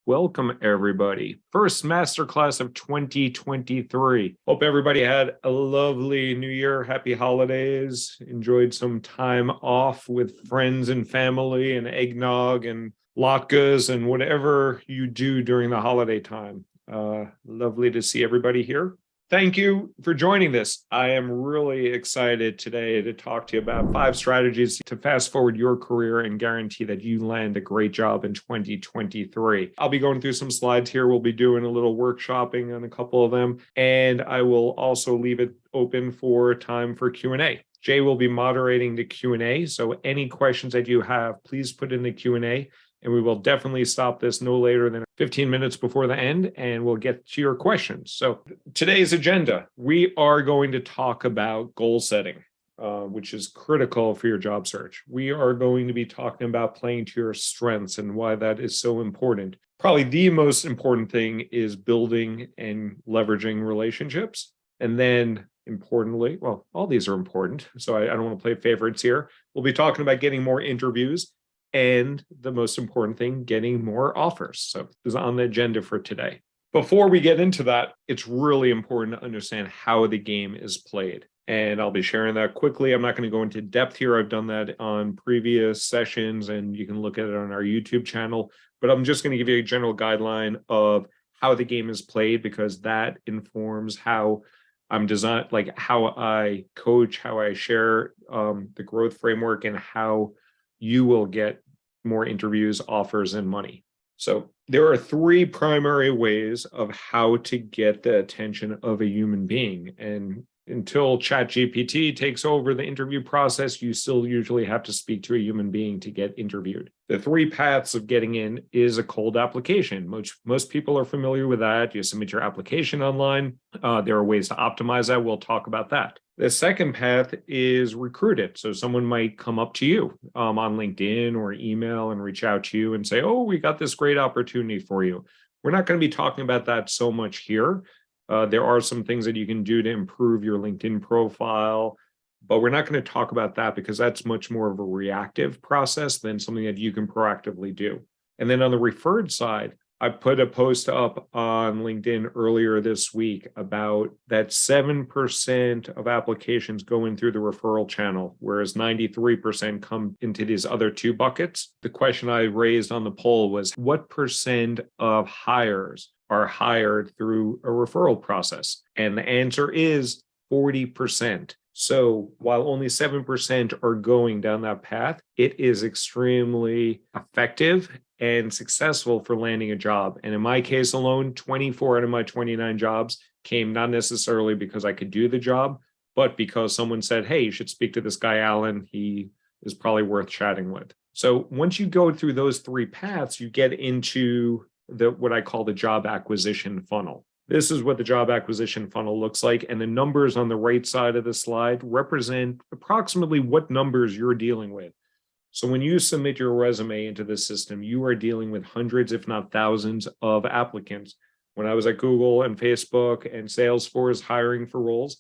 Welcome, everybody. First masterclass of 2023. Hope everybody had a lovely new year. Happy holidays. Enjoyed some time off with friends and family and eggnog and latkes and whatever you do during the holiday time. Lovely to see everybody here. Thank you for joining this. I am really excited today to talk to you about 5 strategies to fast forward your career and guarantee that you land a great job in 2023. I'll be going through some slides here. We'll be doing a little workshopping on a couple of them, and I will also leave it open for time for Q&A. Jay will be moderating the Q&A, so any questions that you have, please put in the Q&A. And we will definitely stop this no later than 15 minutes before the end, and we'll get to your questions. So today's agenda, we are going to talk about goal setting, which is critical for your job search. We are going to be talking about playing to your strengths and why that is so important. Probably the most important thing is building and leveraging relationships. And then importantly, well, all these are important, so I don't want to play favorites here. We'll be talking about getting more interviews. And the most important thing, getting more offers. So this is on the agenda for today. Before we get into that, it's really important to understand how the game is played. And I'll be sharing that quickly. I'm not going to go into depth here. I've done that on previous sessions, and you can look at it on our YouTube channel. But I'm just going to give you a general guideline of how the game is played, because that informs how I'm designed, like how I coach, how I share the growth framework, and how you will get more interviews, offers, and money. So there are 3 primary ways of how to get the attention of a human being. And until ChatGPT takes over the interview process, you still usually have to speak to a human being to get interviewed. The 3 paths of getting in is a cold application. Most people are familiar with that. You submit your application online. There are ways to optimize that. We'll talk about that. The second path is recruited. So someone might come up to you on LinkedIn or email and reach out to you and say, oh, we got this great opportunity for you. We're not going to be talking about that so much here. There are some things that you can do to improve your LinkedIn profile, but we're not going to talk about that because that's much more of a reactive process than something that you can proactively do. And then on the referred side, I put a post up on LinkedIn earlier this week about that 7% of applications go in through the referral channel, whereas 93% come into these other 2 buckets. The question I raised on the poll was, what percent of hires are hired through a referral process? And the answer is 40%. So while only 7% are going down that path, it is extremely effective and successful for landing a job. And in my case alone, 24 out of my 29 jobs came not necessarily because I could do the job, but because someone said, hey, you should speak to this guy, Alan. He is probably worth chatting with. So once you go through those 3 paths, you get into what I call the job acquisition funnel. This is what the job acquisition funnel looks like. And the numbers on the right side of the slide represent approximately what numbers you're dealing with. So when you submit your resume into the system, you are dealing with hundreds, if not thousands, of applicants. When I was at Google and Facebook and Salesforce hiring for roles,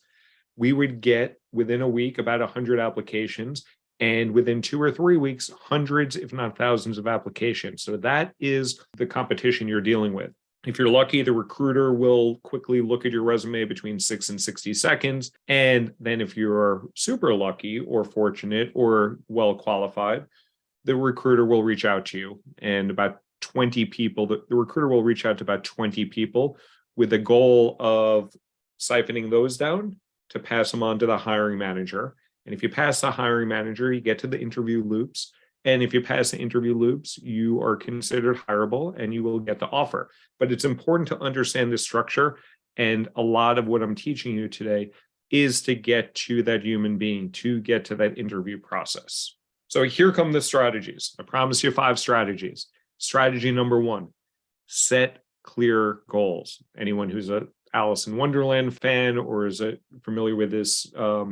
we would get within a week about 100 applications. And within 2 or 3 weeks, hundreds, if not thousands of applications. So that is the competition you're dealing with. If you're lucky, the recruiter will quickly look at your resume between 6 and 60 seconds. And then if you're super lucky or fortunate or well qualified, the recruiter will reach out to you. And about 20 people, the recruiter will reach out to about 20 people with the goal of siphoning those down to pass them on to the hiring manager. And if you pass the hiring manager, you get to the interview loops. And if you pass the interview loops, you are considered hireable and you will get the offer. But it's important to understand the structure. And a lot of what I'm teaching you today is to get to that human being, to get to that interview process. So here come the strategies. I promise you 5 strategies. Strategy number 1, set clear goals. Anyone who's a Alice in Wonderland fan or is familiar with this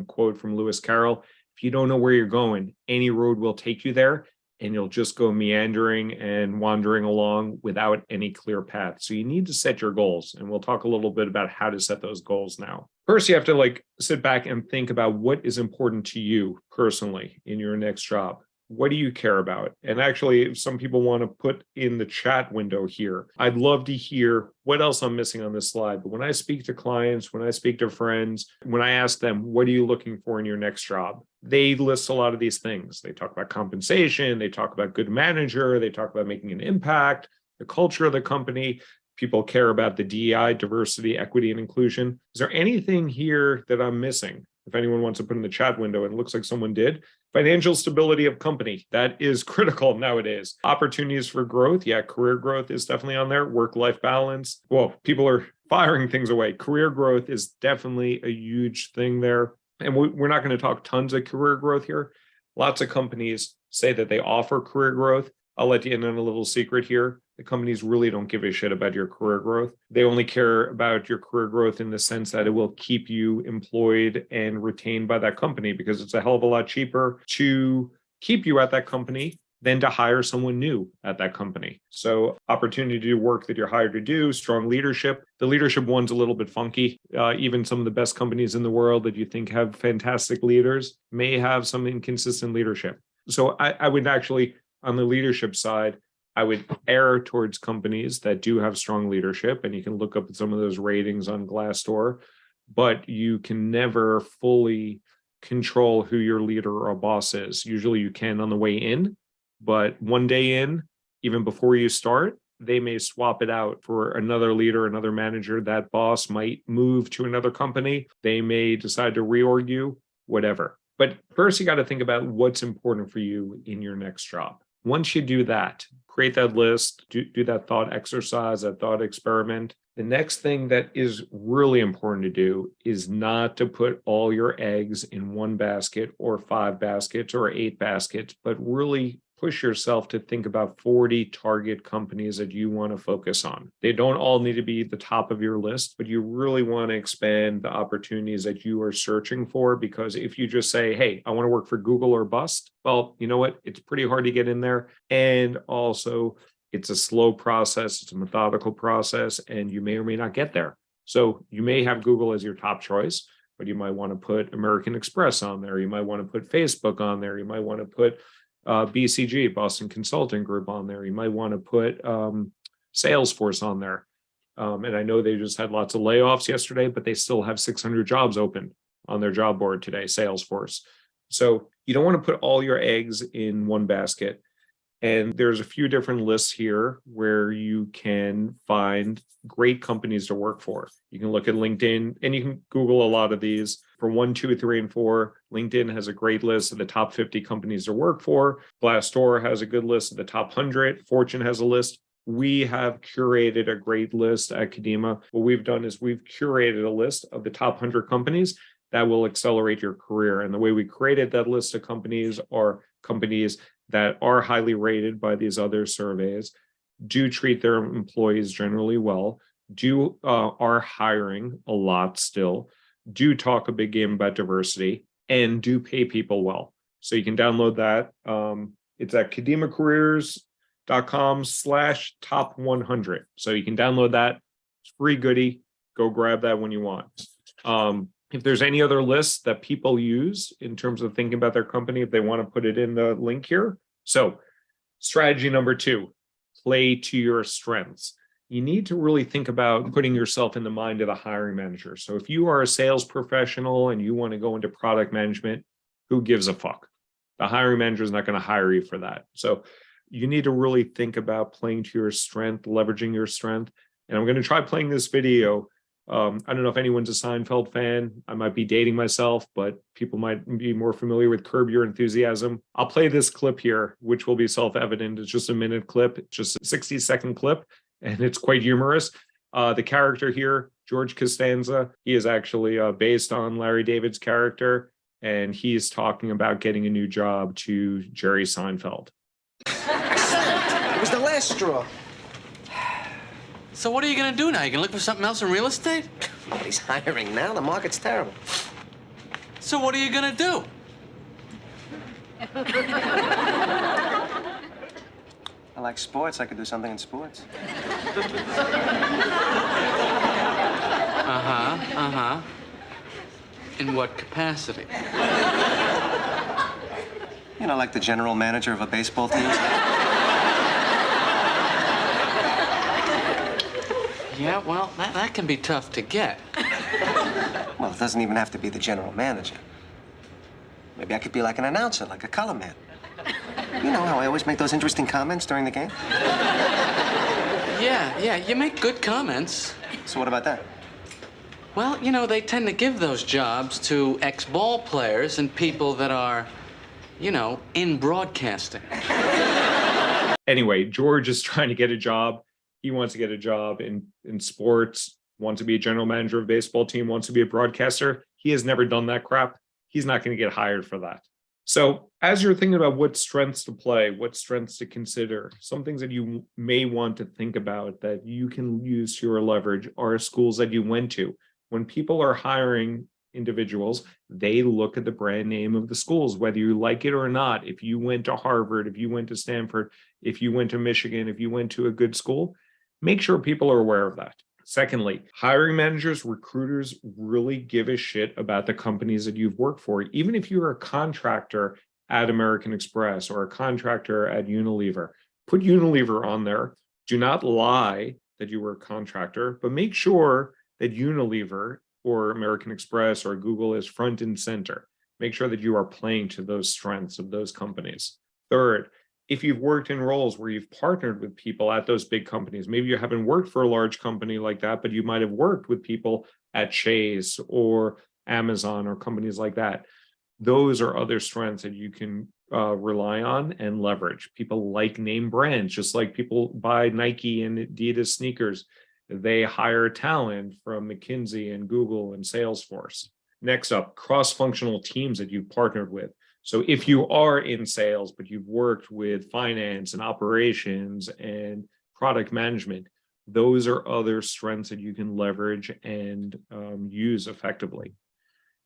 quote from Lewis Carroll, if you don't know where you're going, any road will take you there, and you'll just go meandering and wandering along without any clear path. So you need to set your goals, and we'll talk a little bit about how to set those goals now. First, you have to sit back and think about what is important to you personally in your next job. what do you care about? And actually, if some people want to put in the chat window here, I'd love to hear what else I'm missing on this slide. But when I speak to clients, when I speak to friends, when I ask them, what are you looking for in your next job? They list a lot of these things. They talk about compensation, they talk about good manager, they talk about making an impact, the culture of the company. People care about the DEI, diversity, equity, and inclusion. Is there anything here that I'm missing? If anyone wants to put in the chat window, and it looks like someone did. Financial stability of company, that is critical nowadays. Opportunities for growth, yeah, career growth is definitely on there. Work-life balance, well, people are firing things away. Career growth is definitely a huge thing there. And we're not going to talk tons of career growth here. Lots of companies say that they offer career growth. I'll let you in on a little secret here. The companies really don't give a shit about your career growth. They only care about your career growth in the sense that it will keep you employed and retained by that company, because it's a hell of a lot cheaper to keep you at that company than to hire someone new at that company. So opportunity to do work that you're hired to do, strong leadership. The leadership one's a little bit funky. Even some of the best companies in the world that you think have fantastic leaders may have some inconsistent leadership. So I would actually, on the leadership side, I would err towards companies that do have strong leadership, and you can look up at some of those ratings on Glassdoor, but you can never fully control who your leader or boss is. Usually you can on the way in, but one day in, even before you start, they may swap it out for another leader, another manager. That boss might move to another company. They may decide to reorg you, whatever. But first, you got to think about what's important for you in your next job. Once you do that, create that list, do that thought exercise, that thought experiment. The next thing that is really important to do is not to put all your eggs in one basket or 5 baskets or 8 baskets, but really push yourself to think about 40 target companies that you want to focus on. They don't all need to be the top of your list, but you really want to expand the opportunities that you are searching for, because if you just say, hey, I want to work for Google or bust, well, you know what? It's pretty hard to get in there. And also, it's a slow process. It's a methodical process, and you may or may not get there. So you may have Google as your top choice, but you might want to put American Express on there. You might want to put Facebook on there. You might want to put BCG, Boston Consulting Group, on there. You might want to put Salesforce on there. And I know they just had lots of layoffs yesterday, but they still have 600 jobs open on their job board today, Salesforce. So you don't want to put all your eggs in one basket. And there's a few different lists here where you can find great companies to work for. You can look at LinkedIn, and you can Google a lot of these. For 1, 2, 3, and 4, LinkedIn has a great list of the top 50 companies to work for. Glassdoor has a good list of the top 100. Fortune has a list. We have curated a great list at Kadima. What we've done is we've curated a list of the top 100 companies that will accelerate your career. And the way we created that list of companies are companies that are highly rated by these other surveys, do treat their employees generally well, are hiring a lot still, do talk a big game about diversity, and do pay people well. So you can download that. It's at kadimacareers.com/top100. So you can download that. It's free goodie. Go grab that when you want. If there's any other lists that people use in terms of thinking about their company, if they want to put it in the link here. So strategy number 2, play to your strengths. You need to really think about putting yourself in the mind of the hiring manager. So if you are a sales professional and you want to go into product management, who gives a fuck? The hiring manager is not going to hire you for that. So you need to really think about playing to your strength, leveraging your strength. And I'm going to try playing this video. I don't know if anyone's a Seinfeld fan. I might be dating myself, but people might be more familiar with Curb Your Enthusiasm. I'll play this clip here, which will be self-evident. It's just a minute clip, it's just a 60-second clip, and it's quite humorous. The character here, George Costanza, he is actually based on Larry David's character, and he's talking about getting a new job to Jerry Seinfeld. It was the last straw. So what are you going to do now? You going to look for something else in real estate? Nobody's hiring now. The market's terrible. So what are you going to do? I like sports. I could do something in sports. In what capacity? You know, like the general manager of a baseball team. Yeah, well, that can be tough to get. Well, it doesn't even have to be the general manager. Maybe I could be like an announcer, like a color man. You know how I always make those interesting comments during the game? Yeah, you make good comments. So what about that? Well, you know, they tend to give those jobs to ex-ball players and people that are, you know, in broadcasting. Anyway, George is trying to get a job. He wants to get a job in sports, wants to be a general manager of a baseball team, wants to be a broadcaster. He has never done that crap. He's not going to get hired for that. So as you're thinking about what strengths to play, what strengths to consider, some things that you may want to think about that you can use to your leverage are schools that you went to. When people are hiring individuals, they look at the brand name of the schools, whether you like it or not. If you went to Harvard, if you went to Stanford, if you went to Michigan, if you went to a good school, make sure people are aware of that. Secondly, hiring managers, recruiters really give a shit about the companies that you've worked for. Even if you're a contractor at American Express or a contractor at Unilever, put Unilever on there. Do not lie that you were a contractor, but make sure that Unilever or American Express or Google is front and center. Make sure that you are playing to those strengths of those companies. Third, if you've worked in roles where you've partnered with people at those big companies, maybe you haven't worked for a large company like that, but you might have worked with people at Chase or Amazon or companies like that. Those are other strengths that you can rely on and leverage. People like name brands, just like people buy Nike and Adidas sneakers. They hire talent from McKinsey and Google and Salesforce. Next up, cross-functional teams that you've partnered with. So if you are in sales, but you've worked with finance and operations and product management, those are other strengths that you can leverage and use effectively.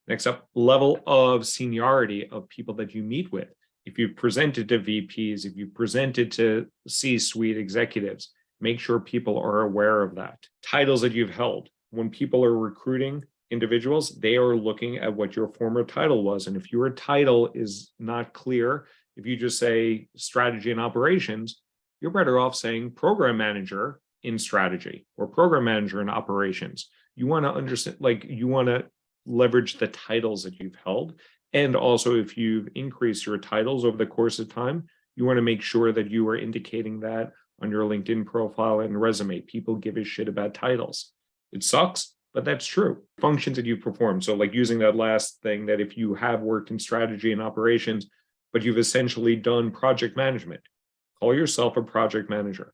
Next up, level of seniority of people that you meet with. If you've presented to VPs, if you've presented to C-suite executives, make sure people are aware of that. Titles that you've held. When people are recruiting individuals, they are looking at what your former title was. And if your title is not clear, if you just say strategy and operations, you're better off saying program manager in strategy or program manager in operations. You want to understand, like you want to leverage the titles that you've held. And also if you've increased your titles over the course of time, you want to make sure that you are indicating that on your LinkedIn profile and resume. People give a shit about titles. It sucks, but that's true. Functions that you perform. So like using that last thing, that if you have worked in strategy and operations, but you've essentially done project management, call yourself a project manager.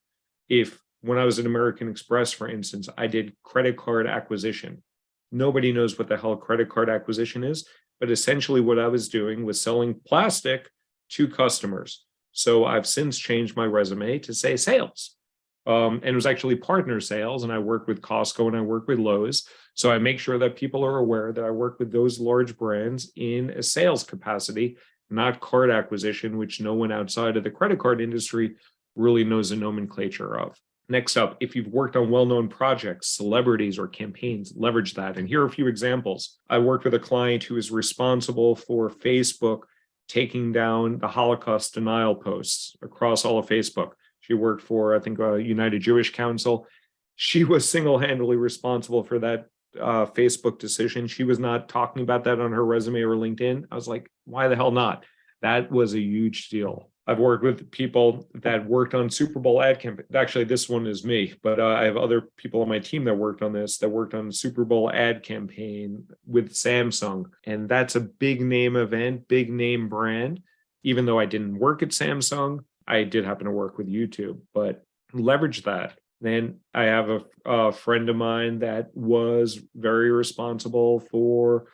If when I was at American Express, for instance, I did credit card acquisition. Nobody knows what the hell credit card acquisition is, but essentially what I was doing was selling plastic to customers. So I've since changed my resume to say sales. And it was actually partner sales, and I work with Costco and I work with Lowe's. So I make sure that people are aware that I work with those large brands in a sales capacity, not card acquisition, which no one outside of the credit card industry really knows the nomenclature of. Next up, if you've worked on well-known projects, celebrities, or campaigns, leverage that. And here are a few examples. I worked with a client who is responsible for Facebook taking down the Holocaust denial posts across all of Facebook. She worked for, I think, United Jewish Council. She was single-handedly responsible for that Facebook decision. She was not talking about that on her resume or LinkedIn. I was like, why the hell not? That was a huge deal. I've worked with people that worked on Super Bowl ad campaign. Actually, this one is me, but I have other people on my team that worked on this, that worked on the Super Bowl ad campaign with Samsung. And that's a big name event, big name brand. Even though I didn't work at Samsung, I did happen to work with YouTube, but leverage that. Then I have a friend of mine that was very responsible for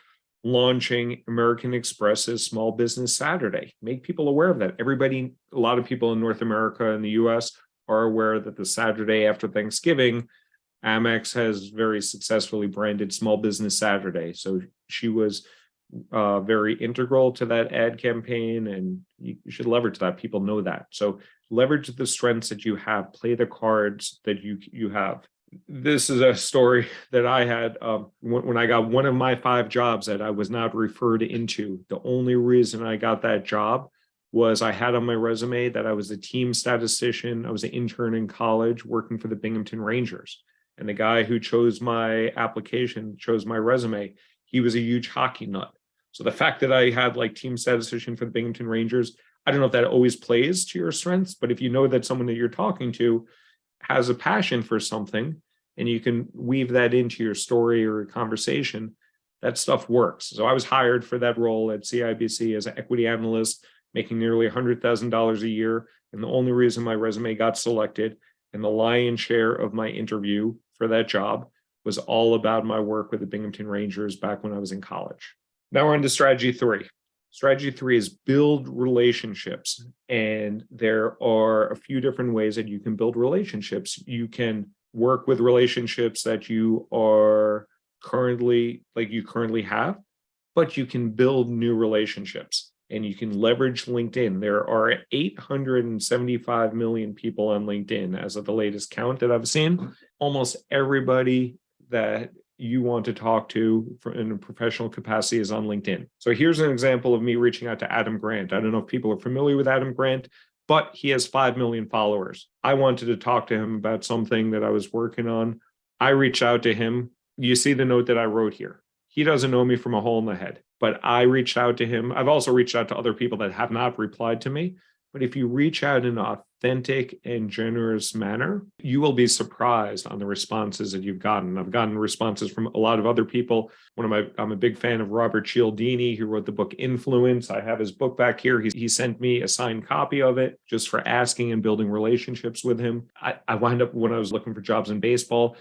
launching American Express's Small Business Saturday. Make people aware of that. Everybody, a lot of people in North America and the US are aware that the Saturday after Thanksgiving, Amex has very successfully branded Small Business Saturday. So she was very integral to that ad campaign, and you should leverage that. People know that. So leverage the strengths that you have, play the cards that you have. This is a story that I had when I got one of my 5 jobs that I was not referred into. The only reason I got that job was I had on my resume that I was a team statistician. I was an intern in college working for the Binghamton Rangers. And the guy who chose my application, chose my resume, he was a huge hockey nut. So the fact that I had like team statistician for the Binghamton Rangers, I don't know if that always plays to your strengths, but if you know that someone that you're talking to has a passion for something and you can weave that into your story or conversation, that stuff works. So I was hired for that role at CIBC as an equity analyst, making nearly $100,000 a year. And the only reason my resume got selected and the lion's share of my interview for that job was all about my work with the Binghamton Rangers back when I was in college. Now we're on to strategy 3. Strategy 3 is build relationships. And there are a few different ways that you can build relationships. You can work with relationships that you are currently have, but you can build new relationships and you can leverage LinkedIn. There are 875 million people on LinkedIn as of the latest count that I've seen. Almost everybody that you want to talk to in a professional capacity is on LinkedIn. So here's an example of me reaching out to Adam Grant. I don't know if people are familiar with Adam Grant, but he has 5 million followers. I wanted to talk to him about something that I was working on. I reached out to him. You see the note that I wrote here. He doesn't know me from a hole in the head, but I reached out to him. I've also reached out to other people that have not replied to me. But if you reach out in an authentic and generous manner, you will be surprised on the responses that you've gotten. I've gotten responses from a lot of other people. I'm a big fan of Robert Cialdini, who wrote the book Influence. I have his book back here. He sent me a signed copy of it just for asking and building relationships with him. I wound up, when I was looking for jobs in baseball,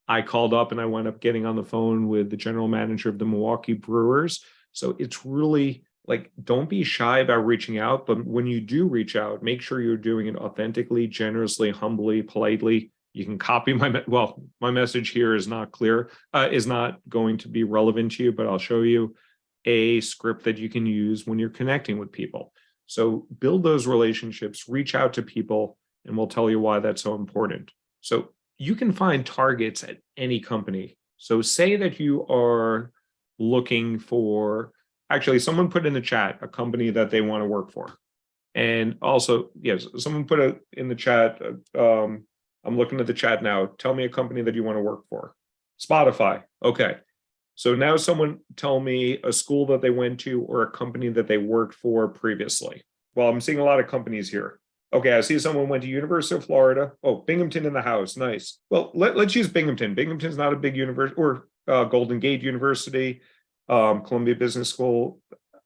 I called up and I wound up getting on the phone with the general manager of the Milwaukee Brewers. So it's really like, don't be shy about reaching out, but when you do reach out, make sure you're doing it authentically, generously, humbly, politely. You can copy my message here is not clear, is not going to be relevant to you, but I'll show you a script that you can use when you're connecting with people. So build those relationships, reach out to people, and we'll tell you why that's so important. So you can find targets at any company. So say that you are looking for, actually, someone put in the chat a company that they want to work for. And also, yes, someone put it in the chat. I'm looking at the chat now. Tell me a company that you want to work for. Spotify. Okay. So now someone tell me a school that they went to or a company that they worked for previously. Well, I'm seeing a lot of companies here. Okay, I see someone went to University of Florida. Oh, Binghamton in the house. Nice. Well, let's use Binghamton. Binghamton's not a big university, or Golden Gate University, Columbia Business School.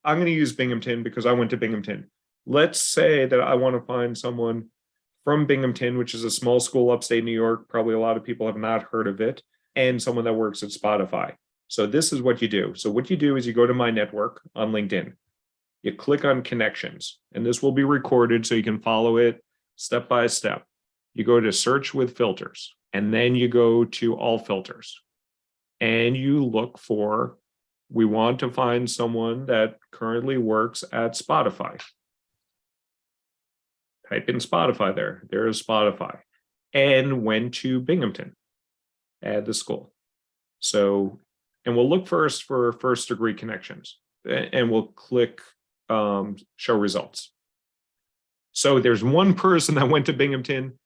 I'm going to use Binghamton because I went to Binghamton. Let's say that I want to find someone from Binghamton, which is a small school upstate New York. Probably a lot of people have not heard of it, and someone that works at Spotify. So this is what you do. So what you do is you go to My Network on LinkedIn. You click on connections, and this will be recorded so you can follow it step by step. You go to search with filters, and then you go to all filters, and you look for, we want to find someone that currently works at Spotify. Type in Spotify there. There is Spotify, and went to Binghamton, add the school. So, and we'll look first for first degree connections, and we'll click show results. So there's one person that went to Binghamton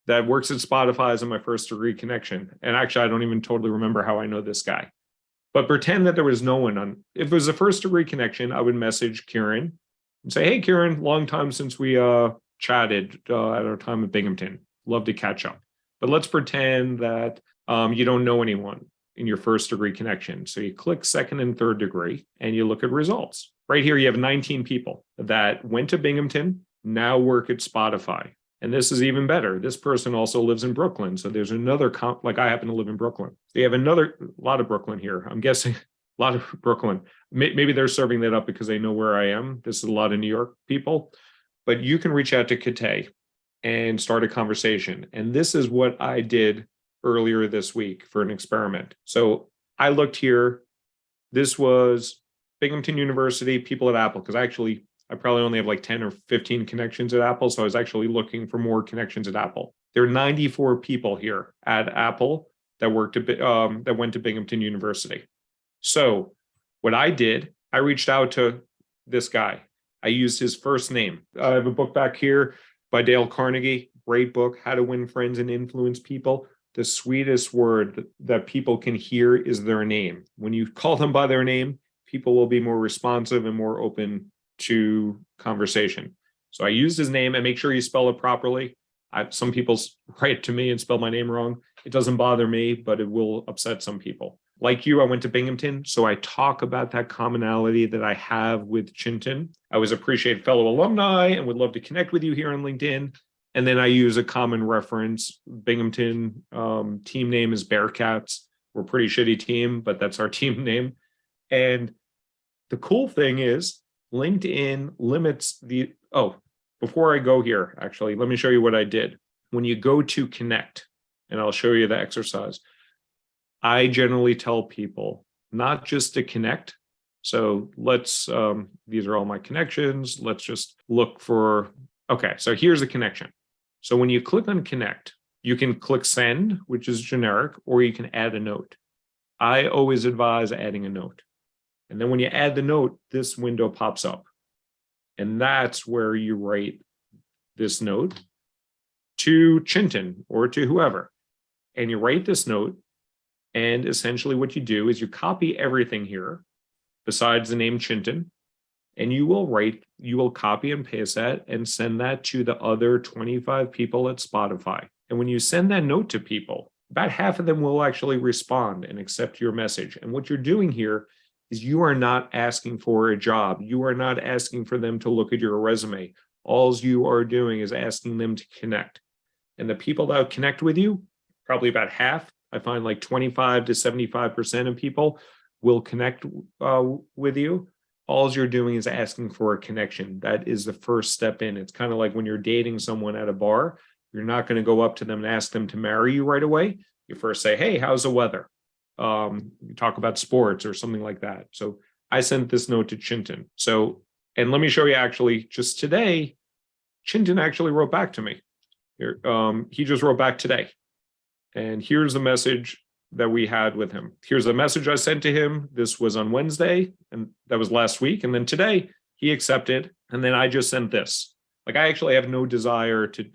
that works at Spotify as my first degree connection. And actually, I don't even totally remember how I know this guy. But pretend that there was no one on. If it was a first degree connection, I would message Kieran and say, hey, Kieran, long time since we chatted at our time at Binghamton. Love to catch up. But let's pretend that you don't know anyone in your first degree connection. So you click second and third degree and you look at results. Right here, you have 19 people that went to Binghamton, now work at Spotify. And this is even better. This person also lives in Brooklyn. So there's another, like I happen to live in Brooklyn. They have a lot of Brooklyn here. I'm guessing a lot of Brooklyn. Maybe they're serving that up because they know where I am. This is a lot of New York people. But you can reach out to Kate and start a conversation. And this is what I did earlier this week for an experiment. So I looked here. This was Binghamton University, people at Apple, because I probably only have like 10 or 15 connections at Apple. So I was actually looking for more connections at Apple. There are 94 people here at Apple that went to Binghamton University. So what I did, I reached out to this guy. I used his first name. I have a book back here by Dale Carnegie. Great book, How to Win Friends and Influence People. The sweetest word that people can hear is their name. When you call them by their name, people will be more responsive and more open to conversation. So I used his name, and make sure you spell it properly. Some people write to me and spell my name wrong. It doesn't bother me, but it will upset some people. Like you, I went to Binghamton, so I talk about that commonality that I have with Chinton. I always appreciate fellow alumni and would love to connect with you here on LinkedIn. And then I use a common reference. Binghamton team name is Bearcats. We're a pretty shitty team, but that's our team name. And the cool thing is LinkedIn limits the, before I go here, actually, let me show you what I did. When you go to connect, and I'll show you the exercise, I generally tell people not just to connect. So let's, these are all my connections. Let's just look for, okay, so here's the connection. So when you click on connect, you can click send, which is generic, or you can add a note. I always advise adding a note. And then when you add the note, this window pops up. And that's where you write this note to Chinton or to whoever. And you write this note. And essentially what you do is you copy everything here besides the name Chinton. And you will copy and paste that and send that to the other 25 people at Spotify. And when you send that note to people, about half of them will actually respond and accept your message. And what you're doing here is you are not asking for a job. You are not asking for them to look at your resume. All you are doing is asking them to connect. And the people that connect with you, probably about half, I find like 25 to 75% of people will connect with you. All you're doing is asking for a connection. That is the first step in. It's kind of like when you're dating someone at a bar, you're not going to go up to them and ask them to marry you right away. You first say, hey, how's the weather? You talk about sports or something like that. So I sent this note to Chinton. So, and let me show you actually, just today, Chinton actually wrote back to me. Here, he just wrote back today. And here's the message that we had with him. Here's the message I sent to him. This was on Wednesday, and that was last week. And then today he accepted. And then I just sent this. Like, I actually have no desire to,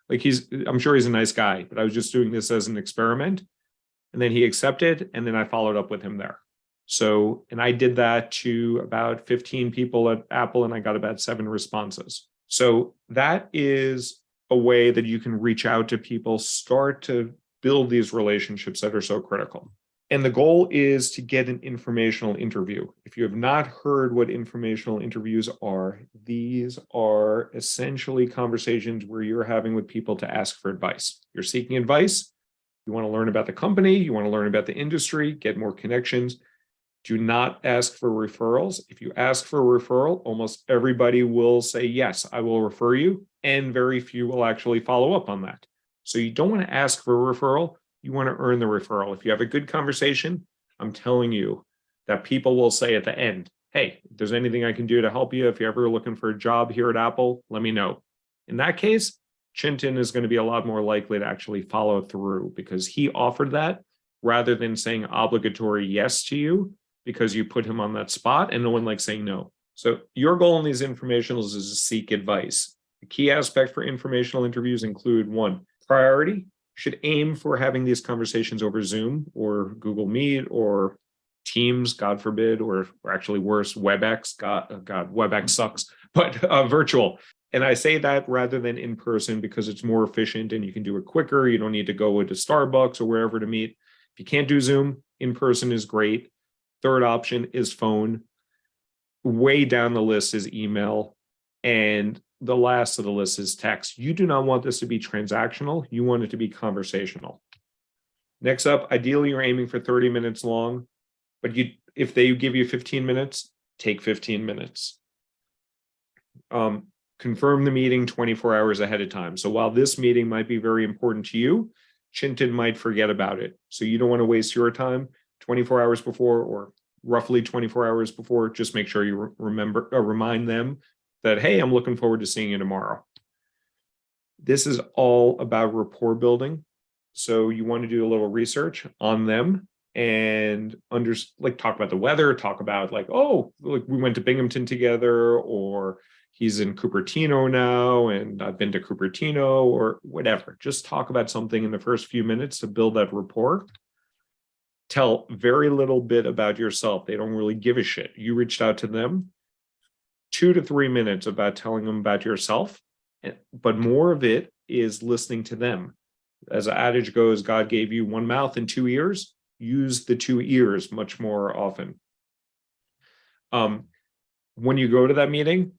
like, I'm sure he's a nice guy, but I was just doing this as an experiment. And then he accepted, and then I followed up with him there. So, and I did that to about 15 people at Apple, and I got about 7 responses. So that is a way that you can reach out to people, start to build these relationships that are so critical. And the goal is to get an informational interview. If you have not heard what informational interviews are, these are essentially conversations where you're having with people to ask for advice. You're seeking advice. You want to learn about the company. You want to learn about the industry, get more connections. Do not ask for referrals. If you ask for a referral, almost everybody will say, yes, I will refer you. And very few will actually follow up on that. So you don't want to ask for a referral. You want to earn the referral. If you have a good conversation, I'm telling you that people will say at the end, hey, if there's anything I can do to help you, if you're ever looking for a job here at Apple, let me know. In that case, Chinton is going to be a lot more likely to actually follow through because he offered that rather than saying obligatory yes to you because you put him on that spot, and no one likes saying no. So your goal in these informationals is to seek advice. The key aspect for informational interviews include 1, priority. You should aim for having these conversations over Zoom or Google Meet or Teams, God forbid, or actually worse, WebEx. God, WebEx sucks, but virtual. And I say that rather than in person because it's more efficient and you can do it quicker. You don't need to go into Starbucks or wherever to meet. If you can't do Zoom, in person is great. Third option is phone. Way down the list is email. And the last of the list is text. You do not want this to be transactional. You want it to be conversational. Next up, ideally, you're aiming for 30 minutes long. But if they give you 15 minutes, take 15 minutes. Confirm the meeting 24 hours ahead of time. So while this meeting might be very important to you, Chinton might forget about it. So you don't want to waste your time 24 hours before or roughly 24 hours before. Just make sure you remind them that, hey, I'm looking forward to seeing you tomorrow. This is all about rapport building. So you want to do a little research on them and talk about the weather, talk about like, oh, like we went to Binghamton together, or he's in Cupertino now and I've been to Cupertino, or whatever. Just talk about something in the first few minutes to build that rapport. Tell very little bit about yourself. They don't really give a shit. You reached out to them. 2 to 3 minutes about telling them about yourself, but more of it is listening to them. As the adage goes, God gave you one mouth and 2 ears. Use the 2 ears much more often. When you go to that meeting,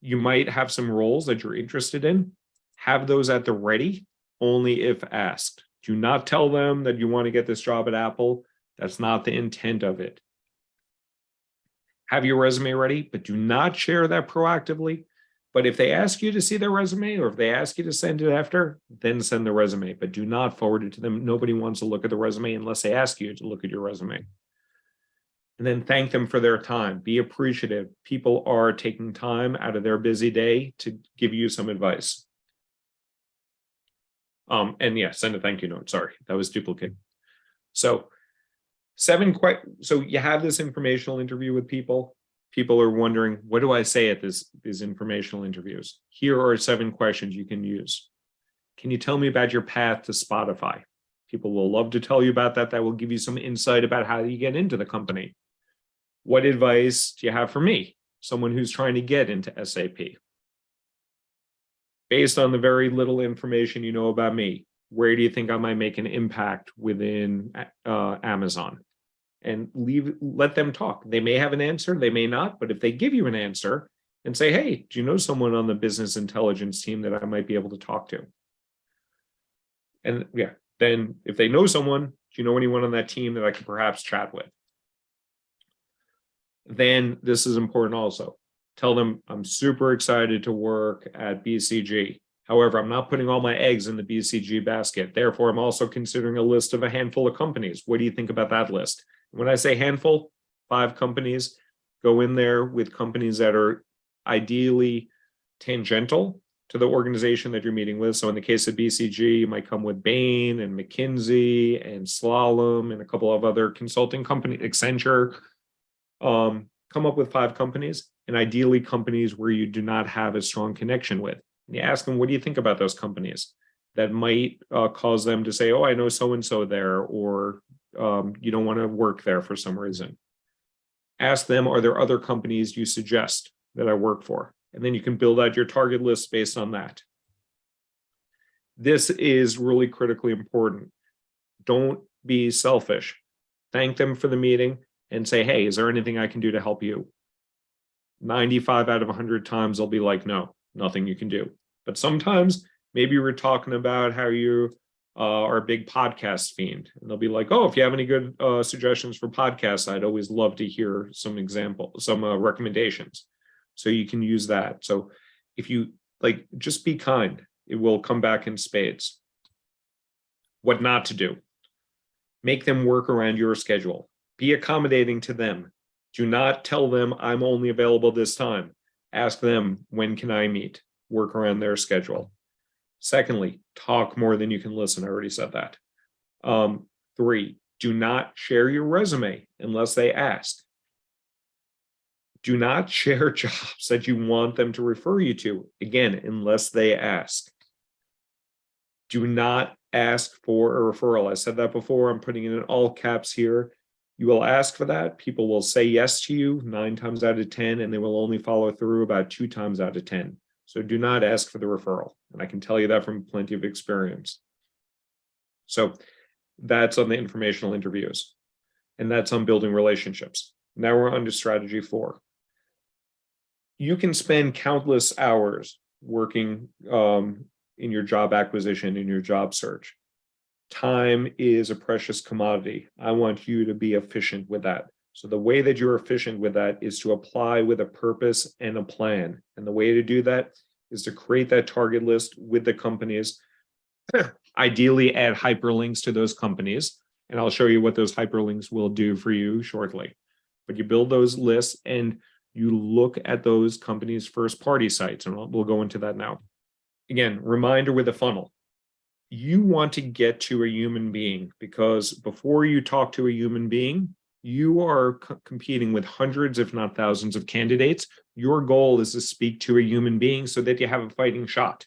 you might have some roles that you're interested in. Have those at the ready, only if asked. Do not tell them that you want to get this job at Apple. That's not the intent of it. Have your resume ready, but do not share that proactively. But if they ask you to see their resume, or if they ask you to send it after, then send the resume, but do not forward it to them. Nobody wants to look at the resume unless they ask you to look at your resume. And then thank them for their time. Be appreciative. People are taking time out of their busy day to give you some advice. And yeah, send a thank you note. Sorry, that was duplicate. So so you have this informational interview with people. People are wondering, what do I say at these informational interviews? Here are 7 questions you can use. Can you tell me about your path to Spotify? People will love to tell you about that. That will give you some insight about how you get into the company. What advice do you have for me, someone who's trying to get into SAP? Based on the very little information you know about me, where do you think I might make an impact within Amazon? And let them talk. They may have an answer, they may not, but if they give you an answer and say, hey, do you know someone on the business intelligence team that I might be able to talk to? And yeah, then if they know someone, do you know anyone on that team that I could perhaps chat with? Then this is important also. Tell them I'm super excited to work at BCG. However, I'm not putting all my eggs in the BCG basket. Therefore, I'm also considering a list of a handful of companies. What do you think about that list? When I say handful, 5 companies, go in there with companies that are ideally tangential to the organization that you're meeting with. So in the case of BCG, you might come with Bain and McKinsey and Slalom and a couple of other consulting companies, Accenture. Come up with 5 companies, and ideally companies where you do not have a strong connection with. And you ask them, what do you think about those companies? That might cause them to say, oh, I know so-and-so there, or you don't want to work there for some reason. Ask them, are there other companies you suggest that I work for? And then you can build out your target list based on that. This is really critically important. Don't be selfish. Thank them for the meeting and say, hey, is there anything I can do to help you? 95 out of 100 times, they'll be like, no, nothing you can do. But sometimes maybe we're talking about how you are a big podcast fiend. And they'll be like, oh, if you have any good suggestions for podcasts, I'd always love to hear some recommendations. So you can use that. So if you just be kind, it will come back in spades. What not to do. Make them work around your schedule. Be accommodating to them. Do not tell them I'm only available this time. Ask them, when can I meet? Work around their schedule. Secondly, talk more than you can listen. I already said that. 3, do not share your resume unless they ask. Do not share jobs that you want them to refer you to, again, unless they ask. Do not ask for a referral. I said that before. I'm putting it in all caps here. You will ask for that. People will say yes to you 9 times out of 10, and they will only follow through about 2 times out of 10. So do not ask for the referral. And I can tell you that from plenty of experience. So that's on the informational interviews. And that's on building relationships. Now we're on to strategy 4. You can spend countless hours working in your job acquisition, in your job search. Time is a precious commodity. I want you to be efficient with that. So the way that you're efficient with that is to apply with a purpose and a plan. And the way to do that is to create that target list with the companies, ideally add hyperlinks to those companies. And I'll show you what those hyperlinks will do for you shortly. But you build those lists and you look at those companies' first party sites. And we'll go into that now. Again, reminder with a funnel. you want to get to a human being, because before you talk to a human being, you are competing with hundreds, if not thousands, of candidates. Your goal is to speak to a human being so that you have a fighting shot.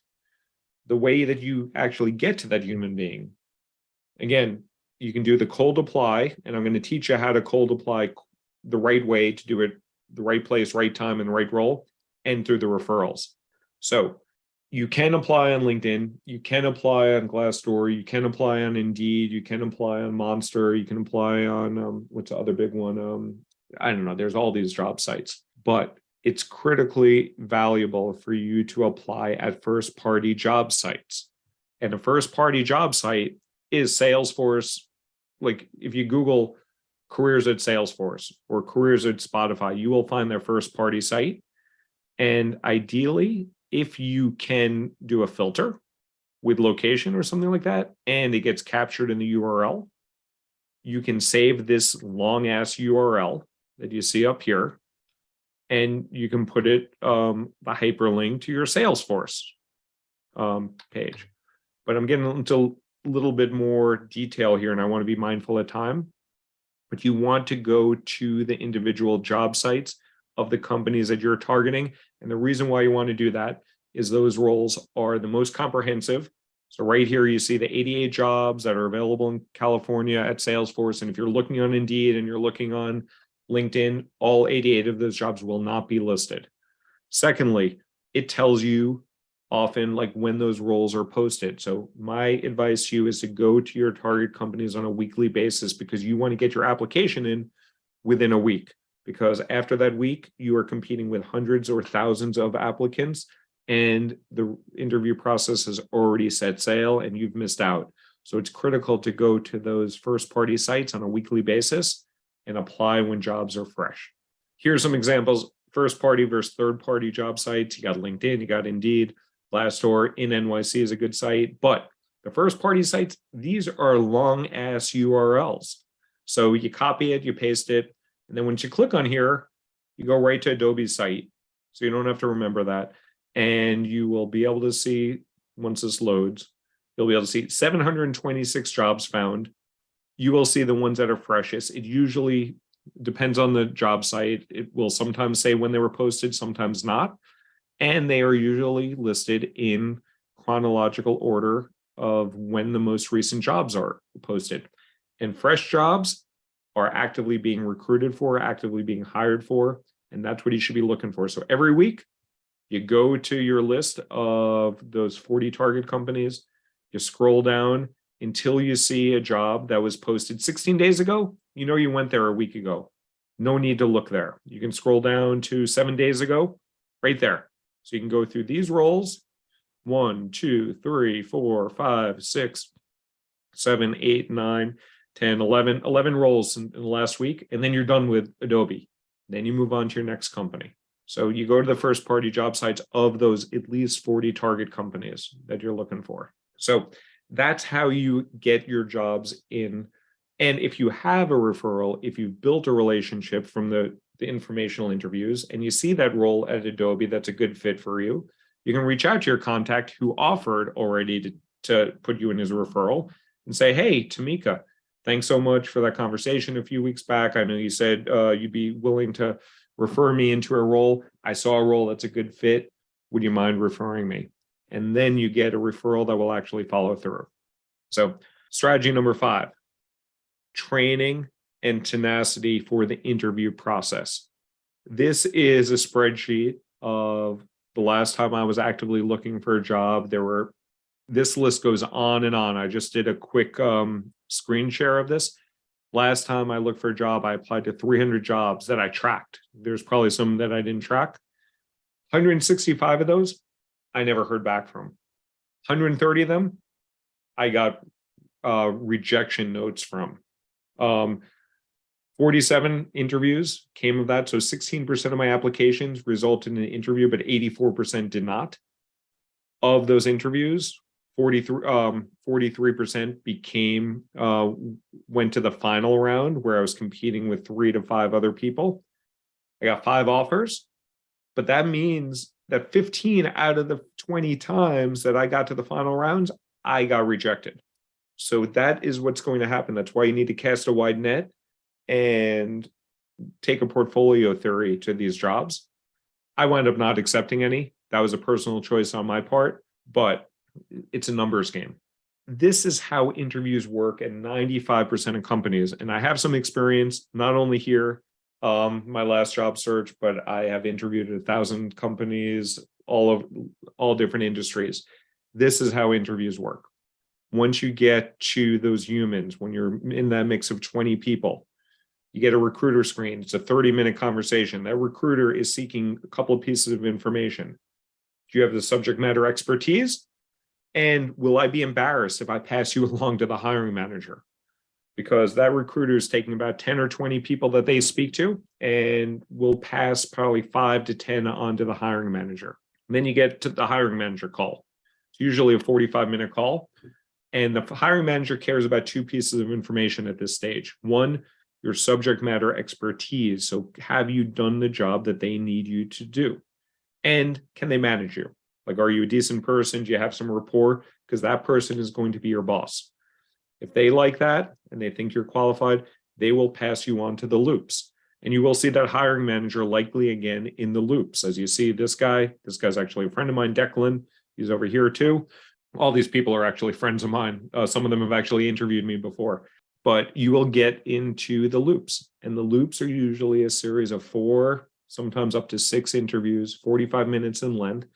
The way that you actually get to that human being, again, you can do the cold apply, and I'm going to teach you how to cold apply the right way to do it, the right place, right time, and right role, and through the referrals. So you can apply on LinkedIn, you can apply on Glassdoor, you can apply on Indeed, you can apply on Monster, you can apply on what's the other big one? I don't know. There's all these job sites, but it's critically valuable for you to apply at first-party job sites. And a first-party job site is Salesforce. Like if you Google careers at Salesforce or careers at Spotify, you will find their first-party site. And ideally, if you can do a filter with location or something like that, and it gets captured in the URL, you can save this long ass URL that you see up here, and you can put it the hyperlink to your Salesforce page. But I'm getting into a little bit more detail here, and I want to be mindful of time. But you want to go to the individual job sites of the companies that you're targeting. And the reason why you want to do that is those roles are the most comprehensive. So right here, you see the 88 jobs that are available in California at Salesforce. And if you're looking on Indeed and you're looking on LinkedIn, all 88 of those jobs will not be listed. Secondly, it tells you often like when those roles are posted. So my advice to you is to go to your target companies on a weekly basis, because you want to get your application in within a week, because after that week, you are competing with hundreds or thousands of applicants, and the interview process has already set sail and you've missed out. So it's critical to go to those first-party sites on a weekly basis and apply when jobs are fresh. Here's some examples: first-party versus third-party job sites. You got LinkedIn, you got Indeed, Glassdoor. In NYC is a good site, but the first-party sites, these are long-ass URLs. So you copy it, you paste it, and then once you click on here, you go right to Adobe's site. So you don't have to remember that. And you will be able to see, once this loads, you'll be able to see 726 jobs found. You will see the ones that are freshest. It usually depends on the job site. It will sometimes say when they were posted, sometimes not. And they are usually listed in chronological order of when the most recent jobs are posted. And fresh jobs are actively being recruited for, actively being hired for, and that's what you should be looking for. So every week, you go to your list of those 40 target companies, you scroll down until you see a job that was posted 16 days ago. You know you went there a week ago. No need to look there. You can scroll down to 7 days ago, right there. So you can go through these roles: 1, 2, 3, 4, 5, 6, 7, 8, 9, 10, 11 roles in the last week, and then you're done with Adobe. Then you move on to your next company. So you go to the first party job sites of those at least 40 target companies that you're looking for. So that's how you get your jobs in. And if you have a referral, if you've built a relationship from the informational interviews and you see that role at Adobe that's a good fit for you, you can reach out to your contact who offered already to put you in as a referral and say, hey, Tamika, thanks so much for that conversation a few weeks back. I know you said you'd be willing to refer me into a role. I saw a role that's a good fit. Would you mind referring me? And then you get a referral that will actually follow through. So strategy number 5, training and tenacity for the interview process. This is a spreadsheet of the last time I was actively looking for a job. This list goes on and on. I just did a quick screen share of this. Last time I looked for a job, I applied to 300 jobs that I tracked. There's probably some that I didn't track. 165 of those, I never heard back from. 130 of them, I got rejection notes from. 47 interviews came of that. So 16% of my applications resulted in an interview, but 84% did not. Of those interviews, 43% went to the final round, where I was competing with 3 to 5 other people. I got 5 offers, but that means that 15 out of the 20 times that I got to the final rounds, I got rejected. So that is what's going to happen. That's why you need to cast a wide net and take a portfolio theory to these jobs. I wound up not accepting any. That was a personal choice on my part, but it's a numbers game. This is how interviews work at 95% of companies. And I have some experience, not only here, my last job search, but I have interviewed 1,000 companies, all different industries. This is how interviews work. Once you get to those humans, when you're in that mix of 20 people, you get a recruiter screen. It's a 30-minute conversation. That recruiter is seeking a couple of pieces of information. Do you have the subject matter expertise? And will I be embarrassed if I pass you along to the hiring manager? Because that recruiter is taking about 10 or 20 people that they speak to and will pass probably 5 to 10 on to the hiring manager. And then you get to the hiring manager call. It's usually a 45-minute call. And the hiring manager cares about 2 pieces of information at this stage. One, your subject matter expertise. So have you done the job that they need you to do? And can they manage you? Like, are you a decent person? Do you have some rapport? Because that person is going to be your boss. If they like that and they think you're qualified, they will pass you on to the loops. And you will see that hiring manager likely again in the loops. As you see this guy's actually a friend of mine, Declan. He's over here too. All these people are actually friends of mine. Some of them have actually interviewed me before. But you will get into the loops. And the loops are usually a series of 4, sometimes up to 6 interviews, 45 minutes in length.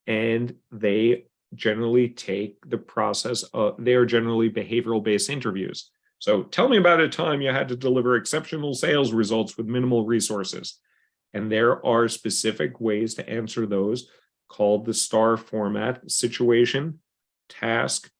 And they generally take the process they are generally behavioral-based interviews. So tell me about a time you had to deliver exceptional sales results with minimal resources. And there are specific ways to answer those called the STAR format: situation, task,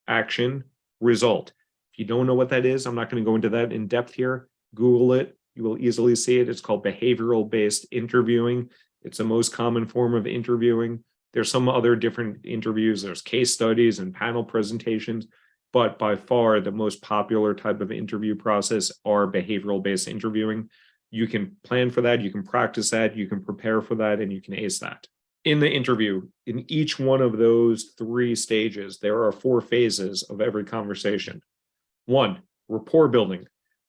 action, result. If you don't know what that is, I'm not going to go into that in depth here. Google it. You will easily see it. It's called behavioral-based interviewing. It's the most common form of interviewing. There's some other different interviews. There's case studies and panel presentations, but by far the most popular type of interview process are behavioral-based interviewing. You can plan for that, you can practice that, you can prepare for that, and you can ace that. In the interview, in each one of those 3 stages, there are 4 phases of every conversation. 1, rapport building.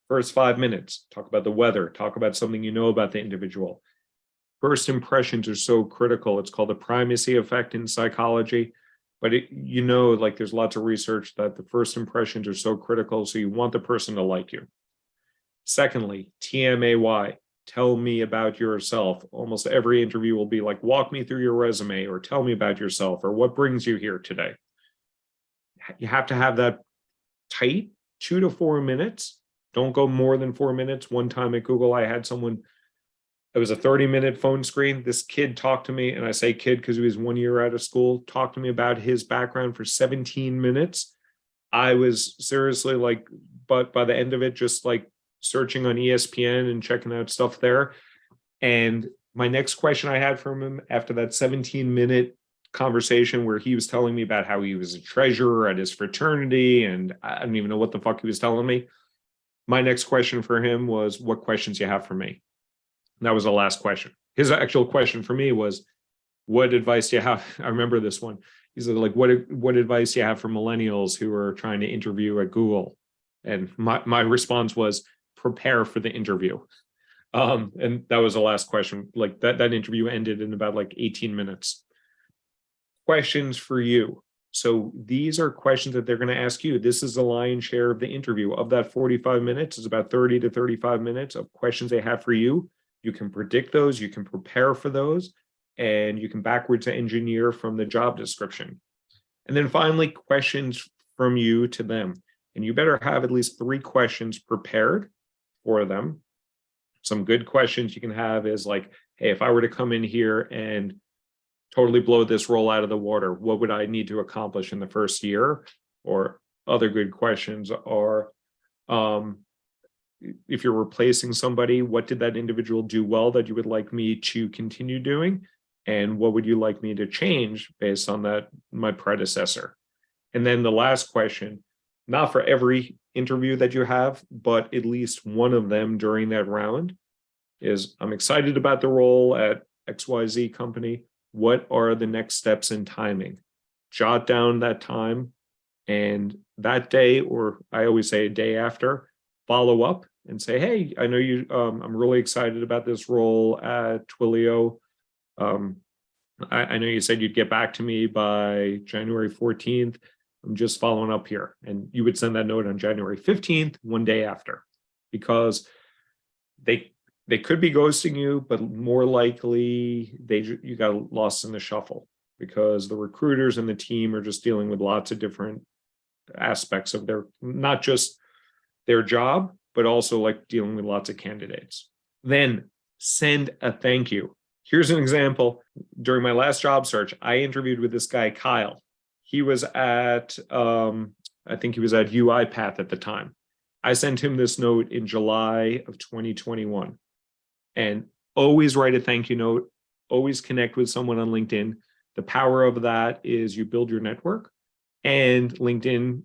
First 5 minutes, talk about the weather, talk about something you know about the individual. First impressions are so critical. It's called the primacy effect in psychology. But like there's lots of research that the first impressions are so critical. So you want the person to like you. Secondly, TMAY, tell me about yourself. Almost every interview will be like, walk me through your resume, or tell me about yourself, or what brings you here today. You have to have that tight, 2 to 4 minutes. Don't go more than 4 minutes. One time at Google, I had someone. It was a 30-minute phone screen. This kid talked to me, and I say kid because he was 1 year out of school, talked to me about his background for 17 minutes. I was seriously like, but by the end of it, just like searching on ESPN and checking out stuff there. And my next question I had from him after that 17-minute conversation where he was telling me about how he was a treasurer at his fraternity, and I don't even know what the fuck he was telling me. My next question for him was, what questions you have for me? And that was the last question. His actual question for me was, what advice do you have? I remember this one. He said, like, what advice do you have for millennials who are trying to interview at Google? And my response was, prepare for the interview. And that was the last question. Like that interview ended in about like 18 minutes. Questions for you. So these are questions that they're going to ask you. This is the lion's share of the interview. Of that 45 minutes, it's about 30 to 35 minutes of questions they have for you. You can predict those, you can prepare for those, and you can backwards engineer from the job description. And then finally, questions from you to them. And you better have at least 3 questions prepared for them. Some good questions you can have is like, hey, if I were to come in here and totally blow this role out of the water, what would I need to accomplish in the first year? Or other good questions are, if you're replacing somebody, what did that individual do well that you would like me to continue doing? And what would you like me to change based on that, my predecessor? And then the last question, not for every interview that you have, but at least one of them during that round is, I'm excited about the role at XYZ company. What are the next steps in timing? Jot down that time And that day, or I always say a day after, follow up and say, hey, I know you, I'm really excited about this role at Twilio. I know you said you'd get back to me by January 14th. I'm just following up here. And you would send that note on January 15th, one day after, because they could be ghosting you, but more likely you got lost in the shuffle because the recruiters and the team are just dealing with lots of different aspects of their, not just their job, but also like dealing with lots of candidates. Then send a thank you. Here's an example. During my last job search, I interviewed with this guy, Kyle. He was at, I think he was at UiPath at the time. I sent him this note in July of 2021. And always write a thank you note, always connect with someone on LinkedIn. The power of that is you build your network, and LinkedIn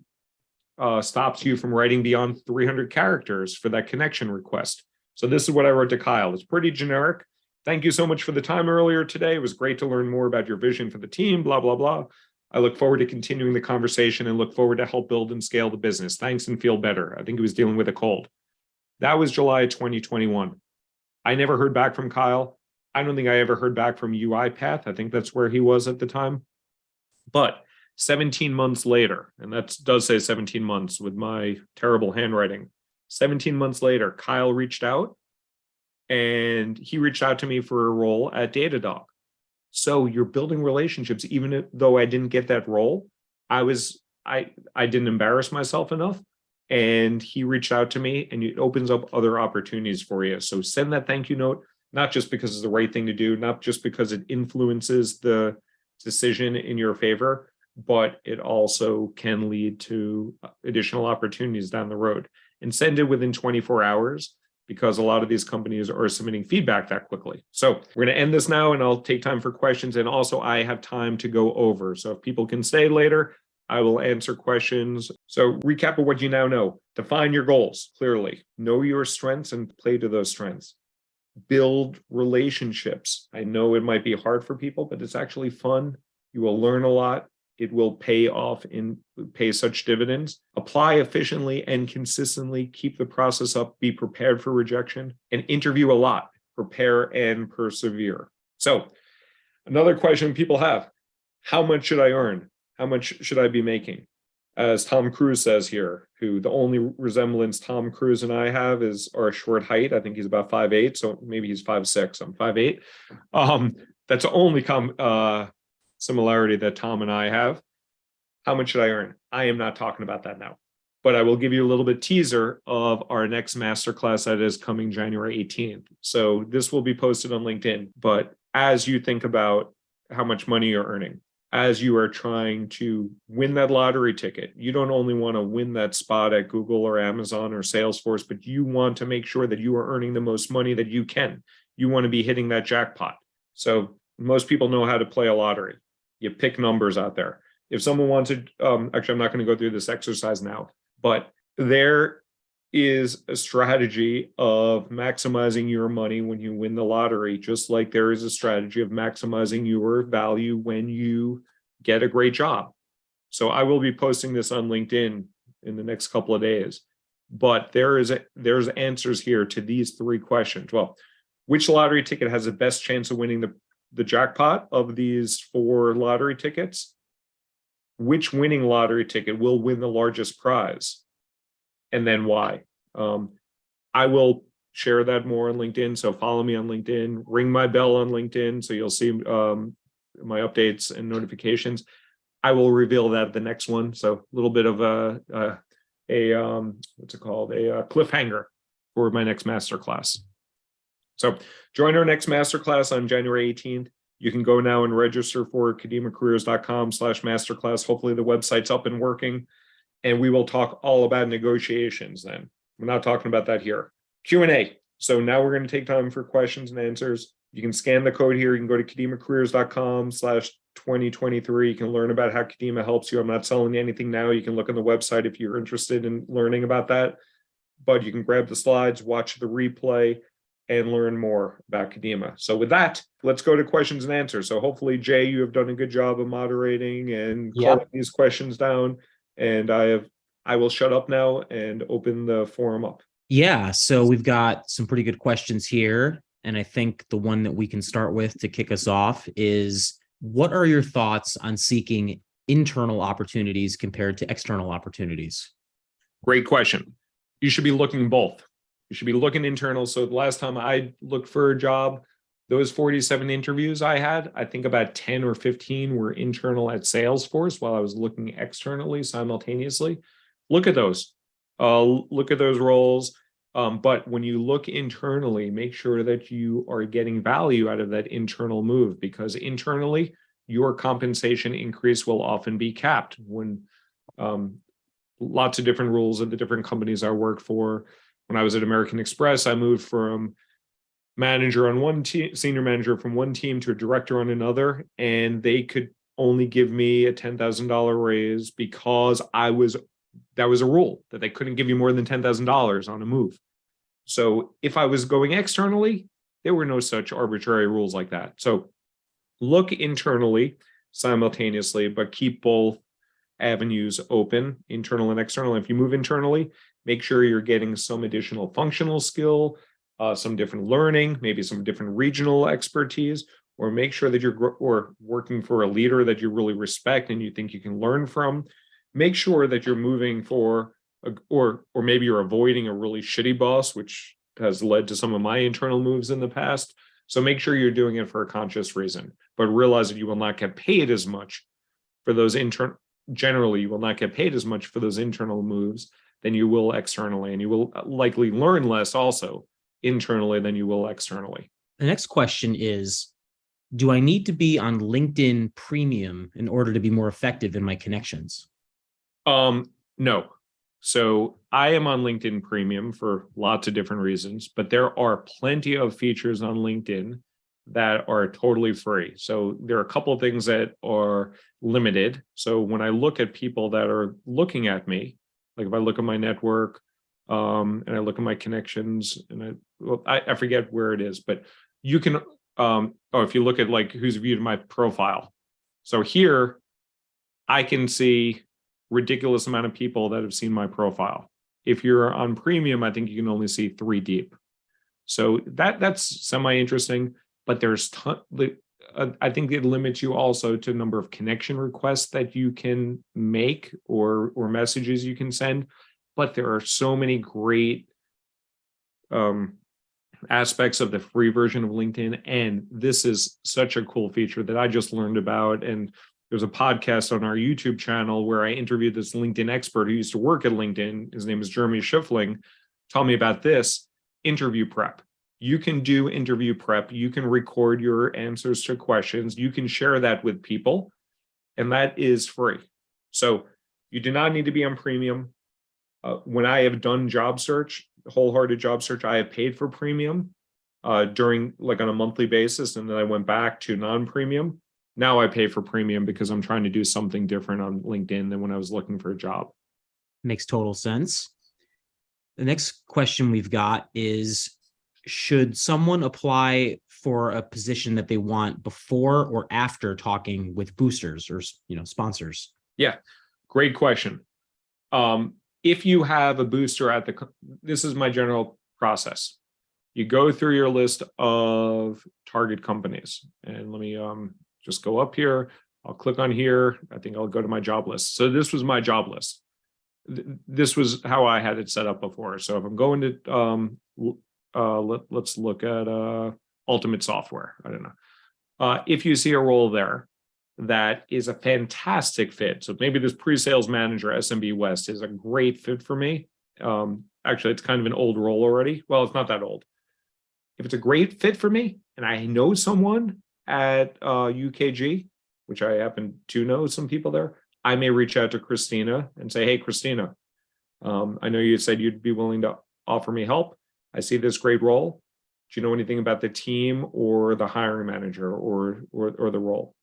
stops you from writing beyond 300 characters for that connection request. So this is what I wrote to Kyle. It's pretty generic. Thank you so much for the time earlier today. It was great to learn more about your vision for the team, blah, blah, blah. I look forward to continuing the conversation and look forward to help build and scale the business. Thanks and feel better. I think he was dealing with a cold. That was July 2021. I never heard back from Kyle. I don't think I ever heard back from UiPath. I think that's where he was at the time. But 17 months later, and that does say 17 months with my terrible handwriting. 17 months later, Kyle reached out, and he reached out to me for a role at Datadog. So you're building relationships, even though I didn't get that role. I didn't embarrass myself enough. And he reached out to me, and it opens up other opportunities for you. So send that thank you note, not just because it's the right thing to do, not just because it influences the decision in your favor, but it also can lead to additional opportunities down the road. And send it within 24 hours, because a lot of these companies are submitting feedback that quickly. So we're going to end this now, and I'll take time for questions. And also I have time to go over. So if people can stay later, I will answer questions. So recap of what you now know. Define your goals clearly. Know your strengths and play to those strengths. Build relationships. I know it might be hard for people, but it's actually fun. You will learn a lot. It will pay off and pay such dividends. Apply efficiently and consistently. Keep the process up. Be prepared for rejection. And interview a lot. Prepare and persevere. So another question people have: how much should I earn? How much should I be making? As Tom Cruise says here, who the only resemblance Tom Cruise and I have is our short height. I think he's about 5'8", so maybe he's 5'6". I'm 5'8". That's the only similarity that Tom and I have. How much should I earn? I am not talking about that now, but I will give you a little bit teaser of our next masterclass that is coming January 18th. So this will be posted on LinkedIn. But as you think about how much money you're earning, as you are trying to win that lottery ticket, you don't only want to win that spot at Google or Amazon or Salesforce, but you want to make sure that you are earning the most money that you can. You want to be hitting that jackpot. So most people know how to play a lottery. You pick numbers out there. If someone wanted, actually, I'm not going to go through this exercise now, but there is a strategy of maximizing your money when you win the lottery, just like there is a strategy of maximizing your value when you get a great job. So I will be posting this on LinkedIn in the next couple of days, but there's answers here to these three questions. Well, which lottery ticket has the best chance of winning the jackpot of these 4 lottery tickets? Which winning lottery ticket will win the largest prize? And then why? I will share that more on LinkedIn. So follow me on LinkedIn, ring my bell on LinkedIn, so you'll see my updates and notifications. I will reveal that at the next one. So a little bit of a what's it called? A cliffhanger for my next masterclass. So join our next masterclass on January 18th. You can go now and register for kademacareers.com/masterclass. Hopefully the website's up and working, and we will talk all about negotiations then. We're not talking about that here. Q&A. So now we're going to take time for questions and answers. You can scan the code here. You can go to kademacareers.com/2023. You can learn about how Kadema helps you. I'm not selling you anything now. You can look on the website if you're interested in learning about that. But you can grab the slides, watch the replay, and learn more about Kadema. So with that, let's go to questions and answers. So hopefully, Jay, you have done a good job of moderating and calling these questions down. And I will shut up now and open the forum up. Yeah, so we've got some pretty good questions here. And I think the one that we can start with to kick us off is, what are your thoughts on seeking internal opportunities compared to external opportunities? Great question. You should be looking both. You should be looking internal. So the last time I looked for a job, those 47 interviews I had, I think about 10 or 15 were internal at Salesforce while I was looking externally simultaneously. Look at those. Look at those roles. But when you look internally, make sure that you are getting value out of that internal move, because internally, your compensation increase will often be capped when lots of different rules at the different companies I worked for. When I was at American Express, I moved from manager on one team, senior manager from one team to a director on another, and they could only give me a $10,000 raise because that was a rule that they couldn't give you more than $10,000 on a move. So if I was going externally, there were no such arbitrary rules like that. So look internally simultaneously, but keep both avenues open, internal and external. If you move internally, make sure you're getting some additional functional skill, some different learning, maybe some different regional expertise, or make sure that you're working for a leader that you really respect and you think you can learn from. Make sure that you're moving for, or maybe you're avoiding a really shitty boss, which has led to some of my internal moves in the past. So make sure you're doing it for a conscious reason, but realize that you will not get paid as much for those generally, you will not get paid as much for those internal moves than you will externally. And you will likely learn less also internally than you will externally. The next question is, do I need to be on LinkedIn Premium in order to be more effective in my connections? No. So I am on LinkedIn Premium for lots of different reasons, but there are plenty of features on LinkedIn that are totally free. So there are a couple of things that are limited. So when I look at people that are looking at me, like if I look at my network, and I look at my connections, and I forget where it is, but you can, if you look at like who's viewed my profile. So here I can see ridiculous amount of people that have seen my profile. If you're on premium, I think you can only see 3 deep. So that's semi-interesting, but there's I think it limits you also to number of connection requests that you can make or messages you can send. But there are so many great aspects of the free version of LinkedIn. And this is such a cool feature that I just learned about. And there's a podcast on our YouTube channel where I interviewed this LinkedIn expert who used to work at LinkedIn. His name is Jeremy Schiffling. Tell me about this interview prep. You can do interview prep. You can record your answers to questions. You can share that with people, and that is free. So you do not need to be on premium. When I have done job search, wholehearted job search, I have paid for premium during like on a monthly basis, and then I went back to non-premium. Now I pay for premium because I'm trying to do something different on LinkedIn than when I was looking for a job. Makes total sense. The next question we've got is, should someone apply for a position that they want before or after talking with boosters or sponsors? Yeah, great question. If you have a booster this is my general process. You go through your list of target companies, and let me just go up here. I'll click on here. I think I'll go to my job list. So this was my job list. This was how I had it set up before. So if I'm going to let's look at Ultimate Software. I don't know. If you see a role there that is a fantastic fit, so maybe this pre-sales manager SMB West is a great fit for me. Actually, it's kind of an old role already. Well, it's not that old. If it's a great fit for me and I know someone at UKG, which I happen to know some people there, I may reach out to Christina and say, hey, Christina, I know you said you'd be willing to offer me help. I see this great role. Do you know anything about the team or the hiring manager or the role?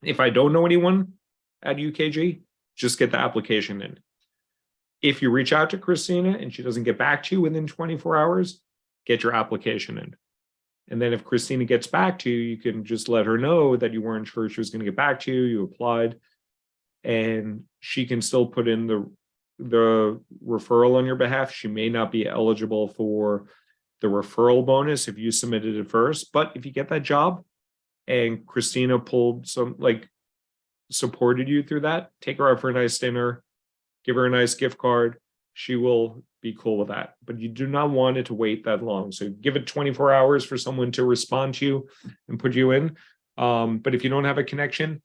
If I don't know anyone at UKG, just get the application in. If you reach out to Christina and she doesn't get back to you within 24 hours, get your application in. And then if Christina gets back to you, you can just let her know that you weren't sure she was going to get back to you, you applied. and she can still put in the referral on your behalf. She may not be eligible for the referral bonus if you submitted it first, but if you get that job and Christina pulled some, like, supported you through that, take her out for a nice dinner, give her a nice gift card. She will be cool with that. But you do not want it to wait that long. So give it 24 hours for someone to respond to you and put you in. But if you don't have a connection,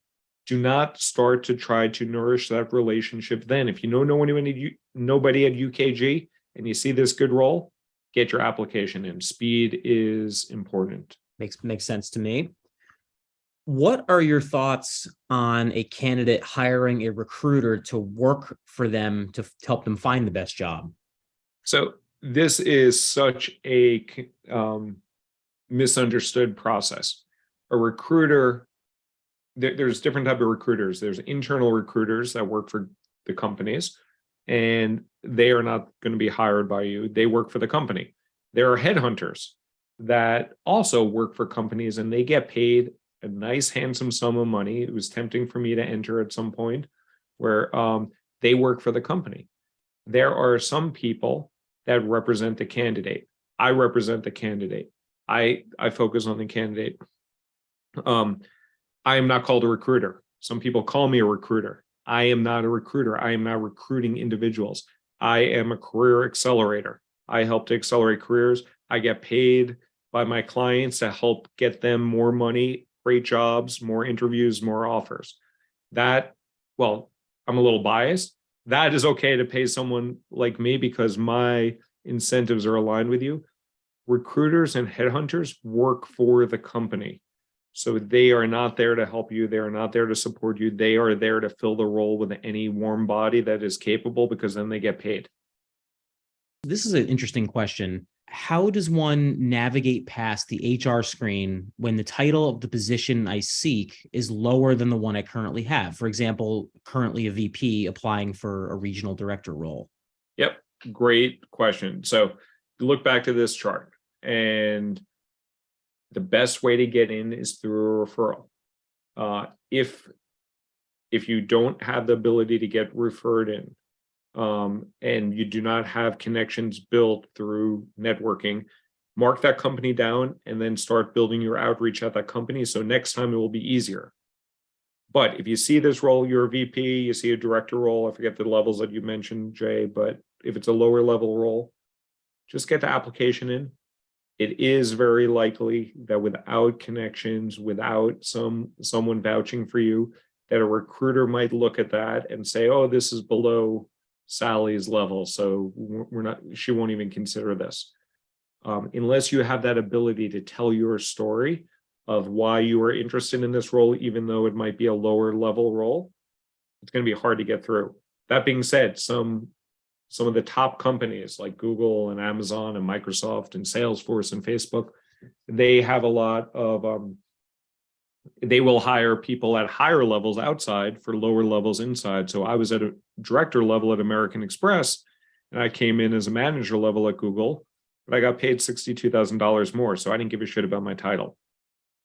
do not start to try to nourish that relationship then. If you know nobody at UKG and you see this good role, get your application in. Speed is important. Makes sense to me. What are your thoughts on a candidate hiring a recruiter to work for them to help them find the best job? So this is such a misunderstood process. A recruiter, there's different type of recruiters. There's internal recruiters that work for the companies, and they are not going to be hired by you. They work for the company. There are headhunters that also work for companies, and they get paid a nice, handsome sum of money. It was tempting for me to enter at some point, where they work for the company. There are some people that represent the candidate. I represent the candidate. I focus on the candidate. I am not called a recruiter. Some people call me a recruiter. I am not a recruiter. I am not recruiting individuals. I am a career accelerator. I help to accelerate careers. I get paid by my clients to help get them more money, great jobs, more interviews, more offers. That, well, I'm a little biased. That is okay to pay someone like me because my incentives are aligned with you. Recruiters and headhunters work for the company. So they are not there to help you. They are not there to support you. They are there to fill the role with any warm body that is capable, because then they get paid. This is an interesting question. How does one navigate past the HR screen when the title of the position I seek is lower than the one I currently have? For example, currently a VP applying for a regional director role. Yep, great question. So look back to this chart, and the best way to get in is through a referral. If you don't have the ability to get referred in, and you do not have connections built through networking, mark that company down and then start building your outreach at that company. So next time it will be easier. But if you see this role, you're a VP, you see a director role, I forget the levels that you mentioned, Jay, but if it's a lower level role, just get the application in. It is very likely that without connections, without someone vouching for you, that a recruiter might look at that and say, oh, this is below Sally's level, so she won't even consider this. Unless you have that ability to tell your story of why you are interested in this role, even though it might be a lower level role, it's going to be hard to get through. That being said, some of the top companies like Google and Amazon and Microsoft and Salesforce and Facebook, they have a lot of, they will hire people at higher levels outside for lower levels inside. So I was at a director level at American Express, and I came in as a manager level at Google, but I got paid $62,000 more. So I didn't give a shit about my title.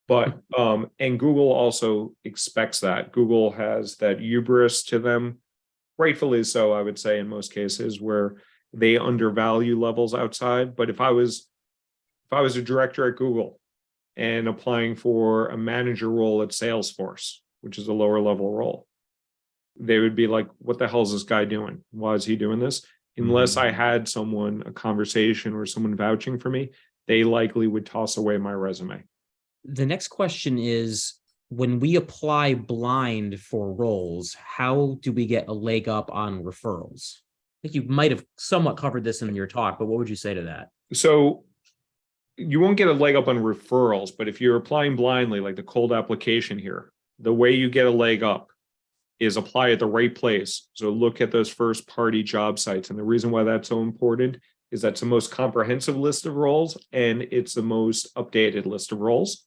But, and Google also expects that. Google has that hubris to them, rightfully so, I would say, in most cases, where they undervalue levels outside. But if I was a director at Google and applying for a manager role at Salesforce, which is a lower level role, they would be like, what the hell is this guy doing? Why is he doing this? Unless I had a conversation or someone vouching for me, they likely would toss away my resume. The next question is, when we apply blind for roles, how do we get a leg up on referrals? I think you might have somewhat covered this in your talk, but what would you say to that? So you won't get a leg up on referrals, but if you're applying blindly, like the cold application here, the way you get a leg up is apply at the right place. So look at those first party job sites. And the reason why that's so important is that's the most comprehensive list of roles, and it's the most updated list of roles.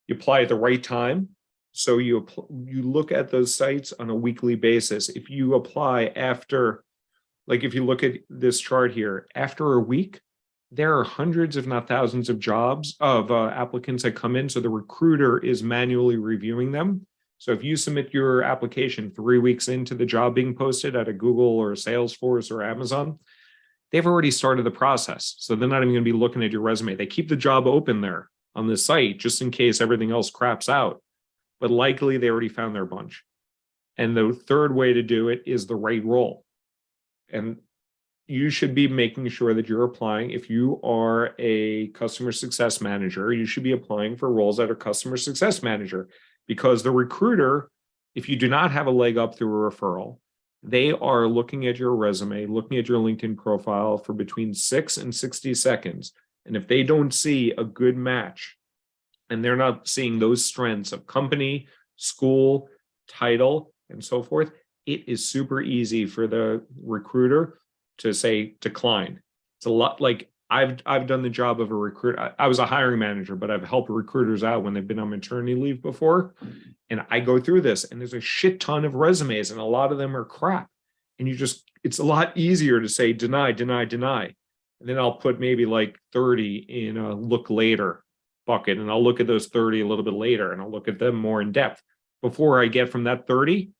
You apply at the right time. So you look at those sites on a weekly basis. If you apply after, like if you look at this chart here, after a week, there are hundreds, if not thousands of applicants that come in. So the recruiter is manually reviewing them. So if you submit your application 3 weeks into the job being posted at a Google or a Salesforce or Amazon, they've already started the process. So they're not even going to be looking at your resume. They keep the job open there on the site just in case everything else craps out. But likely they already found their bunch. And the third way to do it is the right role. And you should be making sure that you're applying. If you are a customer success manager, you should be applying for roles that are customer success manager, because the recruiter, if you do not have a leg up through a referral, they are looking at your resume, looking at your LinkedIn profile for between 6 and 60 seconds. And if they don't see a good match, and they're not seeing those strengths of company, school, title, and so forth, it is super easy for the recruiter to say decline. It's a lot like I've done the job of a recruiter. I was a hiring manager, but I've helped recruiters out when they've been on maternity leave before. And I go through this, and there's a shit ton of resumes, and a lot of them are crap. And it's a lot easier to say deny, deny, deny. And then I'll put maybe like 30 in a look later bucket, and I'll look at those 30 a little bit later, and I'll look at them more in depth before I get from that 30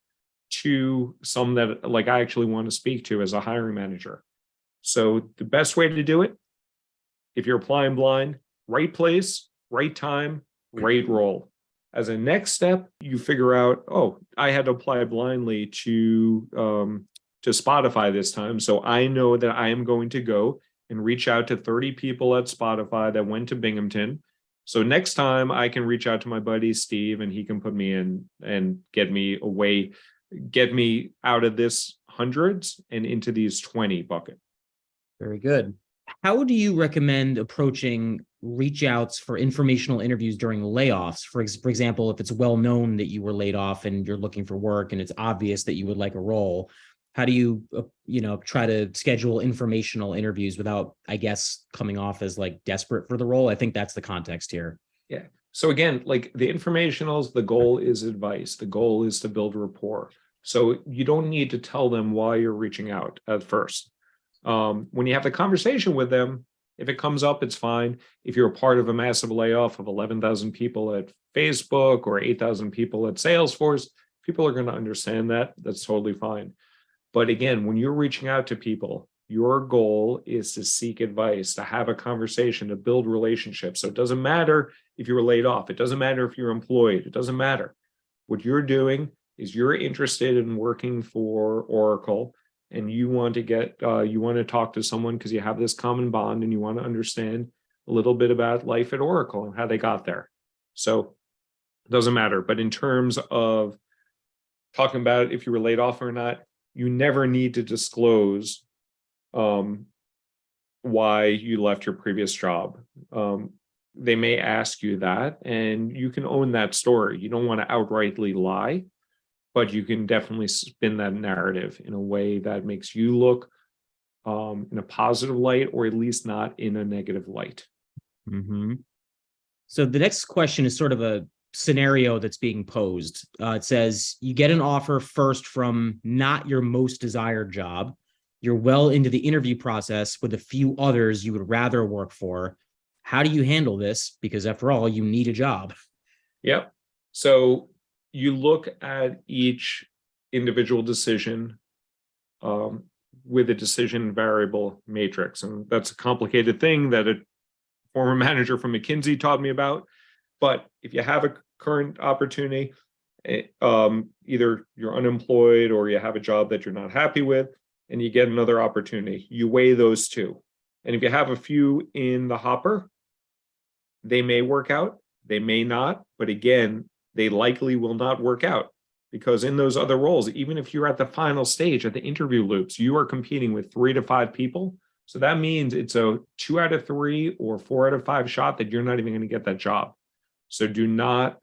to some that like I actually want to speak to as a hiring manager. So the best way to do it, if you're applying blind, right place, right time, right role. As a next step, you figure out, oh, I had to apply blindly to Spotify this time. So I know that I am going to go and reach out to 30 people at Spotify that went to Binghamton. So next time I can reach out to my buddy Steve, and he can put me in and get me away, get me out of this hundreds and into these 20 bucket. Very good. How do you recommend approaching reach outs for informational interviews during layoffs? For example, if it's well known that you were laid off and you're looking for work and it's obvious that you would like a role, how do you, try to schedule informational interviews without, I guess, coming off as like desperate for the role? I think that's the context here. Yeah. So again, like the informationals, the goal is advice. The goal is to build rapport. So you don't need to tell them why you're reaching out at first. When you have the conversation with them, if it comes up, it's fine. If you're a part of a massive layoff of 11,000 people at Facebook or 8,000 people at Salesforce, people are going to understand that. That's totally fine. But again, when you're reaching out to people, your goal is to seek advice, to have a conversation, to build relationships. So it doesn't matter if you were laid off. It doesn't matter if you're employed. It doesn't matter. What you're doing is you're interested in working for Oracle, and you want to talk to someone because you have this common bond and you want to understand a little bit about life at Oracle and how they got there. So it doesn't matter. But in terms of talking about if you were laid off or not, you never need to disclose why you left your previous job. They may ask you that, and you can own that story. You don't want to outrightly lie, but you can definitely spin that narrative in a way that makes you look in a positive light, or at least not in a negative light. Mm-hmm. So the next question is sort of a scenario that's being posed. It says you get an offer first from not your most desired job. You're well into the interview process with a few others you would rather work for. How do you handle this? Because after all, you need a job. Yep. So you look at each individual decision with a decision variable matrix. And that's a complicated thing that a former manager from McKinsey taught me about. But if you have a current opportunity, either you're unemployed or you have a job that you're not happy with, and you get another opportunity, you weigh those two. And if you have a few in the hopper, they may work out, they may not, but again, they likely will not work out, because in those other roles, even if you're at the final stage at the interview loops, you are competing with 3 to 5 people. So that means it's a 2 out of 3 or 4 out of 5 shot that you're not even going to get that job. So do not,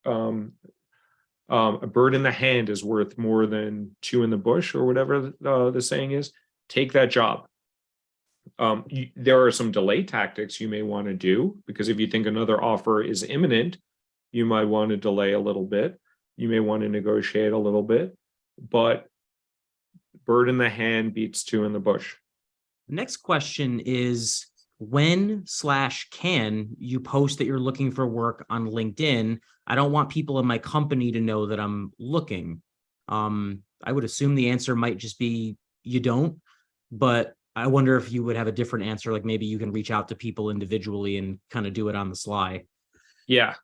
a bird in the hand is worth more than 2 in the bush, or whatever the saying is. Take that job. There are some delay tactics you may want to do, because if you think another offer is imminent, you might want to delay a little bit. You may want to negotiate a little bit, but bird in the hand beats 2 in the bush. The next question is, when/can you post that you're looking for work on LinkedIn? I don't want people in my company to know that I'm looking. I would assume the answer might just be you don't, but I wonder if you would have a different answer, like maybe you can reach out to people individually and kind of do it on the sly. Yeah.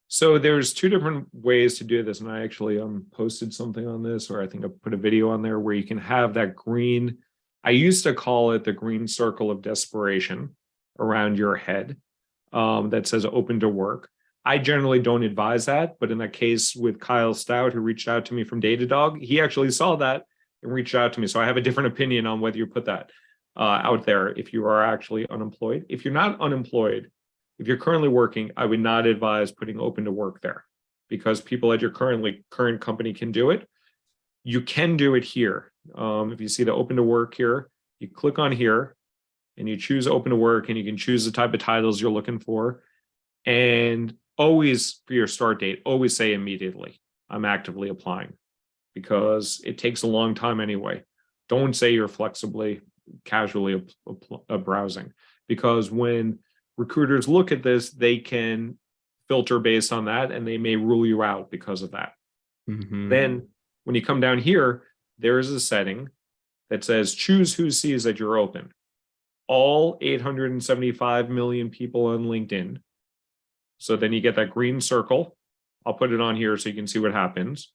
So there's two different ways to do this. And I actually posted something on this, or I think I put a video on there where you can have that green, I used to call it the green circle of desperation around your head that says open to work. I generally don't advise that, but in that case with Kyle Stout, who reached out to me from Datadog, he actually saw that and reached out to me. So I have a different opinion on whether you put that out there if you are actually unemployed. If you're not unemployed, if you're currently working, I would not advise putting open to work there because people at your current company can do it. You can do it here. If you see the open to work here, you click on here and you choose open to work and you can choose the type of titles you're looking for. And always for your start date, always say immediately, I'm actively applying because it takes a long time anyway. Don't say you're flexibly, casually browsing because when recruiters look at this, they can filter based on that and they may rule you out because of that. Mm-hmm. Then when you come down here, there is a setting that says choose who sees that you're open. All 875 million people on LinkedIn. So then you get that green circle. I'll put it on here so you can see what happens.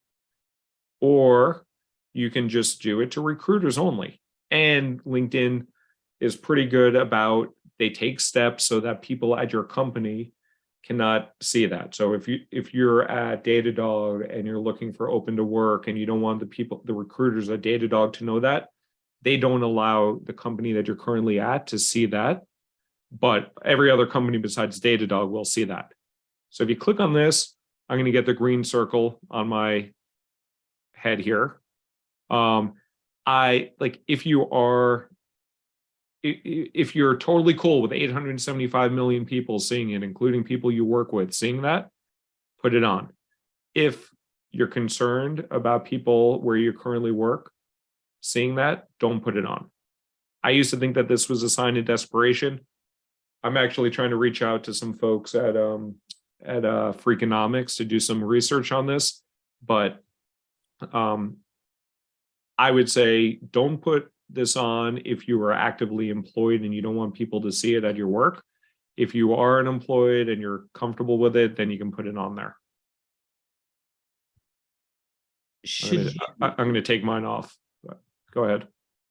Or you can just do it to recruiters only. And LinkedIn is pretty good about, they take steps so that people at your company cannot see that. So if you're at Datadog and you're looking for open to work and you don't want the recruiters at Datadog to know that, they don't allow the company that you're currently at to see that. But every other company besides Datadog will see that. So if you click on this, I'm going to get the green circle on my head here. If you're totally cool with 875 million people seeing it, including people you work with, seeing that, put it on. If you're concerned about people where you currently work seeing that, don't put it on. I used to think that this was a sign of desperation. I'm actually trying to reach out to some folks at Freakonomics to do some research on this, but I would say don't put this on if you are actively employed and you don't want people to see it at your work. If you are unemployed and you're comfortable with it, then you can put it on there. I'm going to take mine off. Go ahead.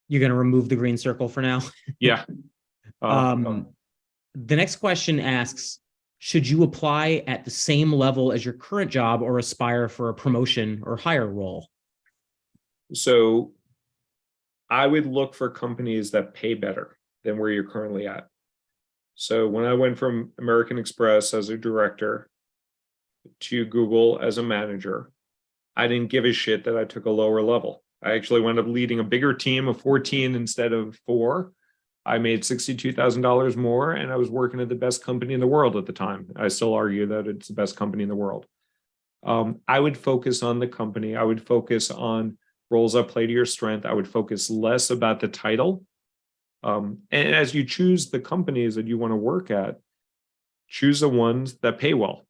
You're going to remove the green circle for now? Yeah. The next question asks, should you apply at the same level as your current job or aspire for a promotion or higher role? So I would look for companies that pay better than where you're currently at. So when I went from American Express as a director to Google as a manager, I didn't give a shit that I took a lower level. I actually wound up leading a bigger team of 14 instead of 4. I made $62,000 more, and I was working at the best company in the world at the time. I still argue that it's the best company in the world. I would focus on the company. I would focus on roles that play to your strength. I would focus less about the title. And as you choose the companies that you want to work at, choose the ones that pay well.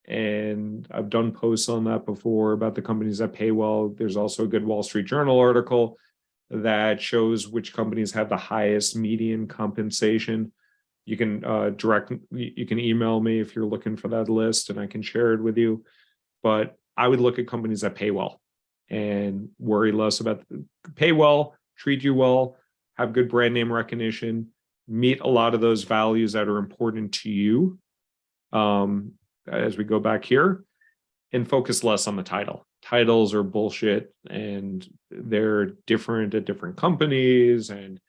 And I've done posts on that before about the companies that pay well. There's also a good Wall Street Journal article that shows which companies have the highest median compensation. You can you can email me if you're looking for that list and I can share it with you. But I would look at companies that pay well and worry less about pay well, treat you well, have good brand name recognition, meet a lot of those values that are important to you. As we go back here, and focus less on the title. Titles are bullshit and they're different at different companies and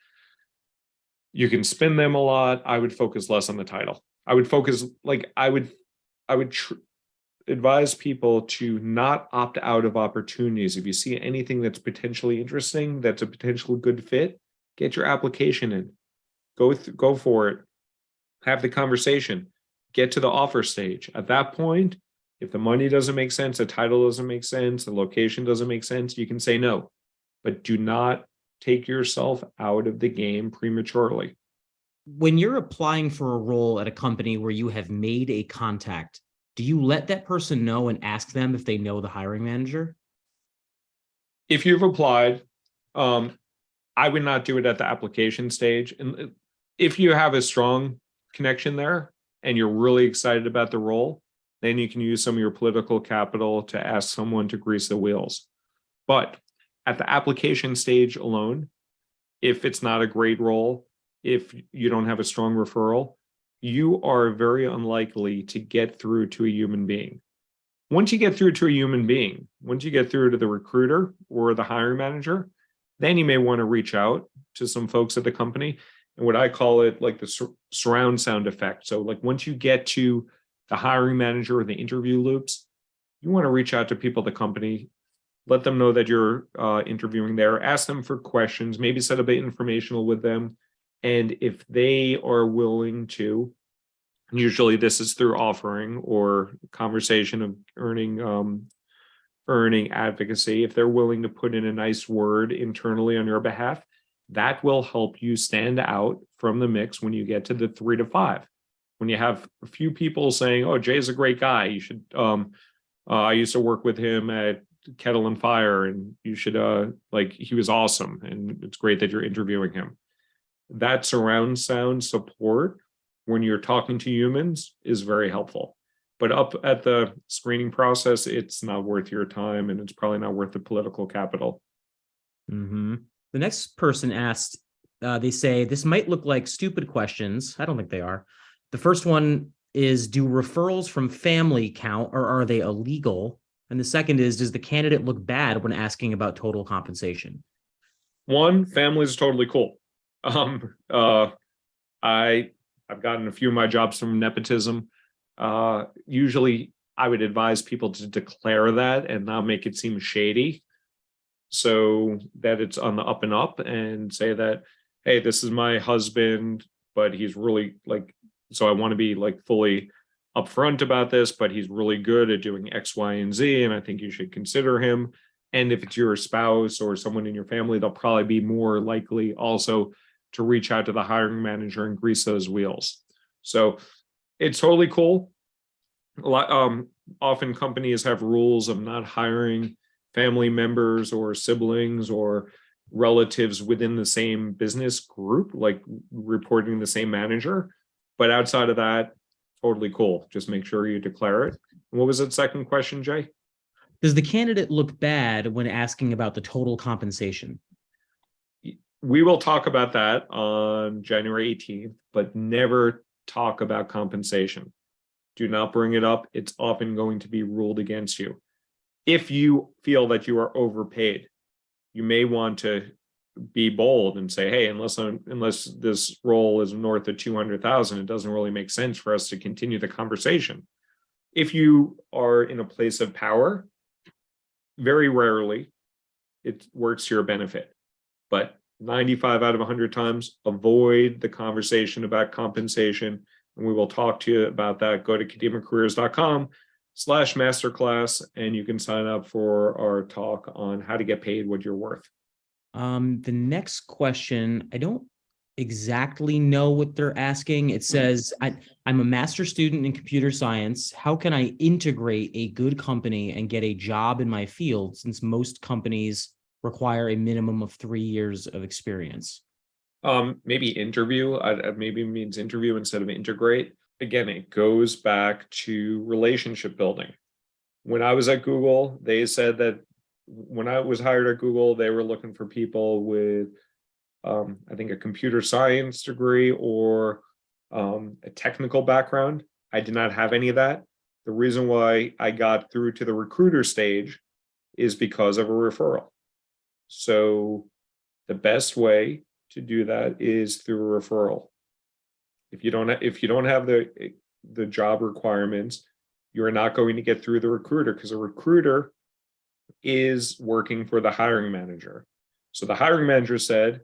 you can spin them a lot. I would focus less on the title. I would focus, I would advise people to not opt out of opportunities. If you see anything that's potentially interesting, that's a potential good fit, get your application in, go for it, have the conversation, get to the offer stage. At that point, if the money doesn't make sense, the title doesn't make sense, the location doesn't make sense, you can say no. But do not take yourself out of the game prematurely. When you're applying for a role at a company where you have made a contact, do you let that person know and ask them if they know the hiring manager? If you've applied, I would not do it at the application stage. And if you have a strong connection there and you're really excited about the role, then you can use some of your political capital to ask someone to grease the wheels. But at the application stage alone, if it's not a great role, if you don't have a strong referral, you are very unlikely to get through to a human being. Once you get through to a human being, once you get through to the recruiter or the hiring manager, then you may want to reach out to some folks at the company. And what I call it, like the surround sound effect. So like once you get to the hiring manager or the interview loops, you want to reach out to people at the company, let them know that you're interviewing there, ask them for questions, maybe set up an informational with them. And if they are willing to, usually this is through offering or conversation of earning advocacy, if they're willing to put in a nice word internally on your behalf, that will help you stand out from the mix when you get to the 3 to 5. When you have a few people saying, oh, Jay's a great guy, you should I used to work with him at Kettle and Fire, and you should like, he was awesome and it's great that you're interviewing him. That surround sound support when you're talking to humans is very helpful. But up at the screening process, it's not worth your time, and it's probably not worth the political capital. Mm-hmm. The next person asked, they say, this might look like stupid questions. I don't think they are. The first one is, do referrals from family count, or are they illegal? And the second is, does the candidate look bad when asking about total compensation? One, families are totally cool. I've gotten a few of my jobs from nepotism. Usually I would advise people to declare that and not make it seem shady, so that it's on the up and up, and say that, hey, this is my husband, but he's really like, so I want to be like fully upfront about this, but he's really good at doing X, Y, and Z, and I think you should consider him. And if it's your spouse or someone in your family, they'll probably be more likely also to reach out to the hiring manager and grease those wheels. So it's totally cool. A lot, often companies have rules of not hiring family members or siblings or relatives within the same business group, like reporting the same manager. But outside of that, totally cool. Just make sure you declare it. And what was that second question, Jay? Does the candidate look bad when asking about the total compensation? We will talk about that on January 18th, but never talk about compensation. Do not bring it up. It's often going to be ruled against you. If you feel that you are overpaid, you may want to be bold and say, hey, unless this role is north of 200,000, it doesn't really make sense for us to continue the conversation. If you are in a place of power, very rarely it works to your benefit. But 95 out of 100 times, avoid the conversation about compensation. And we will talk to you about that. Go to kademacareers.com/masterclass, and you can sign up for our talk on how to get paid what you're worth. The next question, I don't exactly know what they're asking. It says, I'm a master's student in computer science. How can I integrate a good company and get a job in my field, since most companies require a minimum of 3 years of experience? Maybe interview, maybe means interview instead of integrate. Again, it goes back to relationship building. When I was at Google, they said that when I was hired at Google, they were looking for people with, I think, a computer science degree or a technical background. I did not have any of that. The reason why I got through to the recruiter stage is because of a referral. So the best way to do that is through a referral. If you don't have the job requirements, you're not going to get through the recruiter, because a recruiter is working for the hiring manager. So the hiring manager said,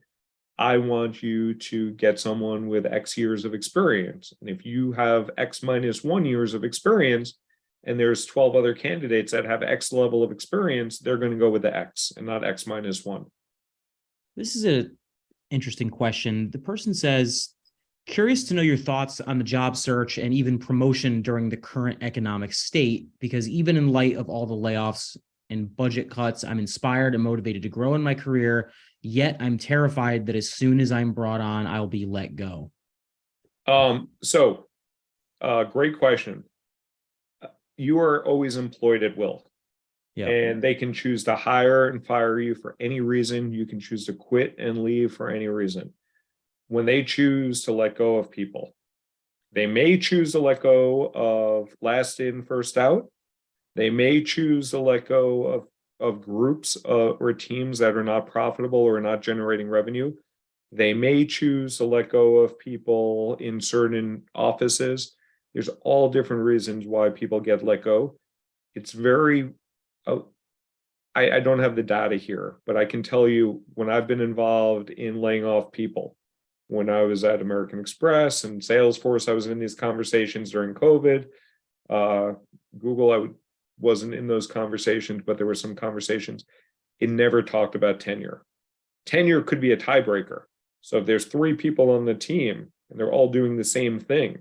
I want you to get someone with X years of experience. And if you have X minus 1 years of experience, and there's 12 other candidates that have X level of experience, they're going to go with the X and not X minus 1. This is an interesting question. The person says, Curious to know your thoughts on the job search and even promotion during the current economic state, because even in light of all the layoffs and budget cuts, I'm inspired and motivated to grow in my career, yet I'm terrified that as soon as I'm brought on, I'll be let go. Great question. You are always employed at will. Yeah. And they can choose to hire and fire you for any reason. You can choose to quit and leave for any reason. When they choose to let go of people, they may choose to let go of last in, first out. They may choose to let go of groups or teams that are not profitable or not generating revenue. They may choose to let go of people in certain offices. There's all different reasons why people get let go. It's very, I don't have the data here, but I can tell you when I've been involved in laying off people, when I was at American Express and Salesforce, I was in these conversations during COVID. Google, wasn't in those conversations, but there were some conversations. It never talked about tenure. Tenure could be a tiebreaker. So if there's 3 people on the team and they're all doing the same thing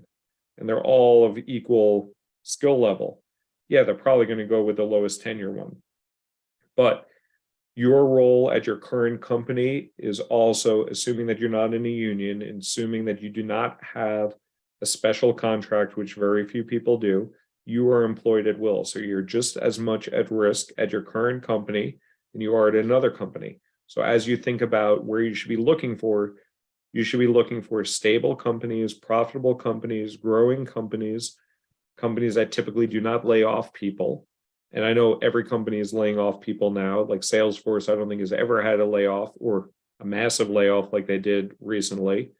and they're all of equal skill level, yeah, they're probably going to go with the lowest tenure one. But your role at your current company is also, assuming that you're not in a union, and assuming that you do not have a special contract, which very few people do, you are employed at will. So you're just as much at risk at your current company than you are at another company. So as you think about where you should be looking for, you should be looking for stable companies, profitable companies, growing companies, companies that typically do not lay off people. And I know every company is laying off people now, like Salesforce, I don't think has ever had a layoff or a massive layoff like they did recently.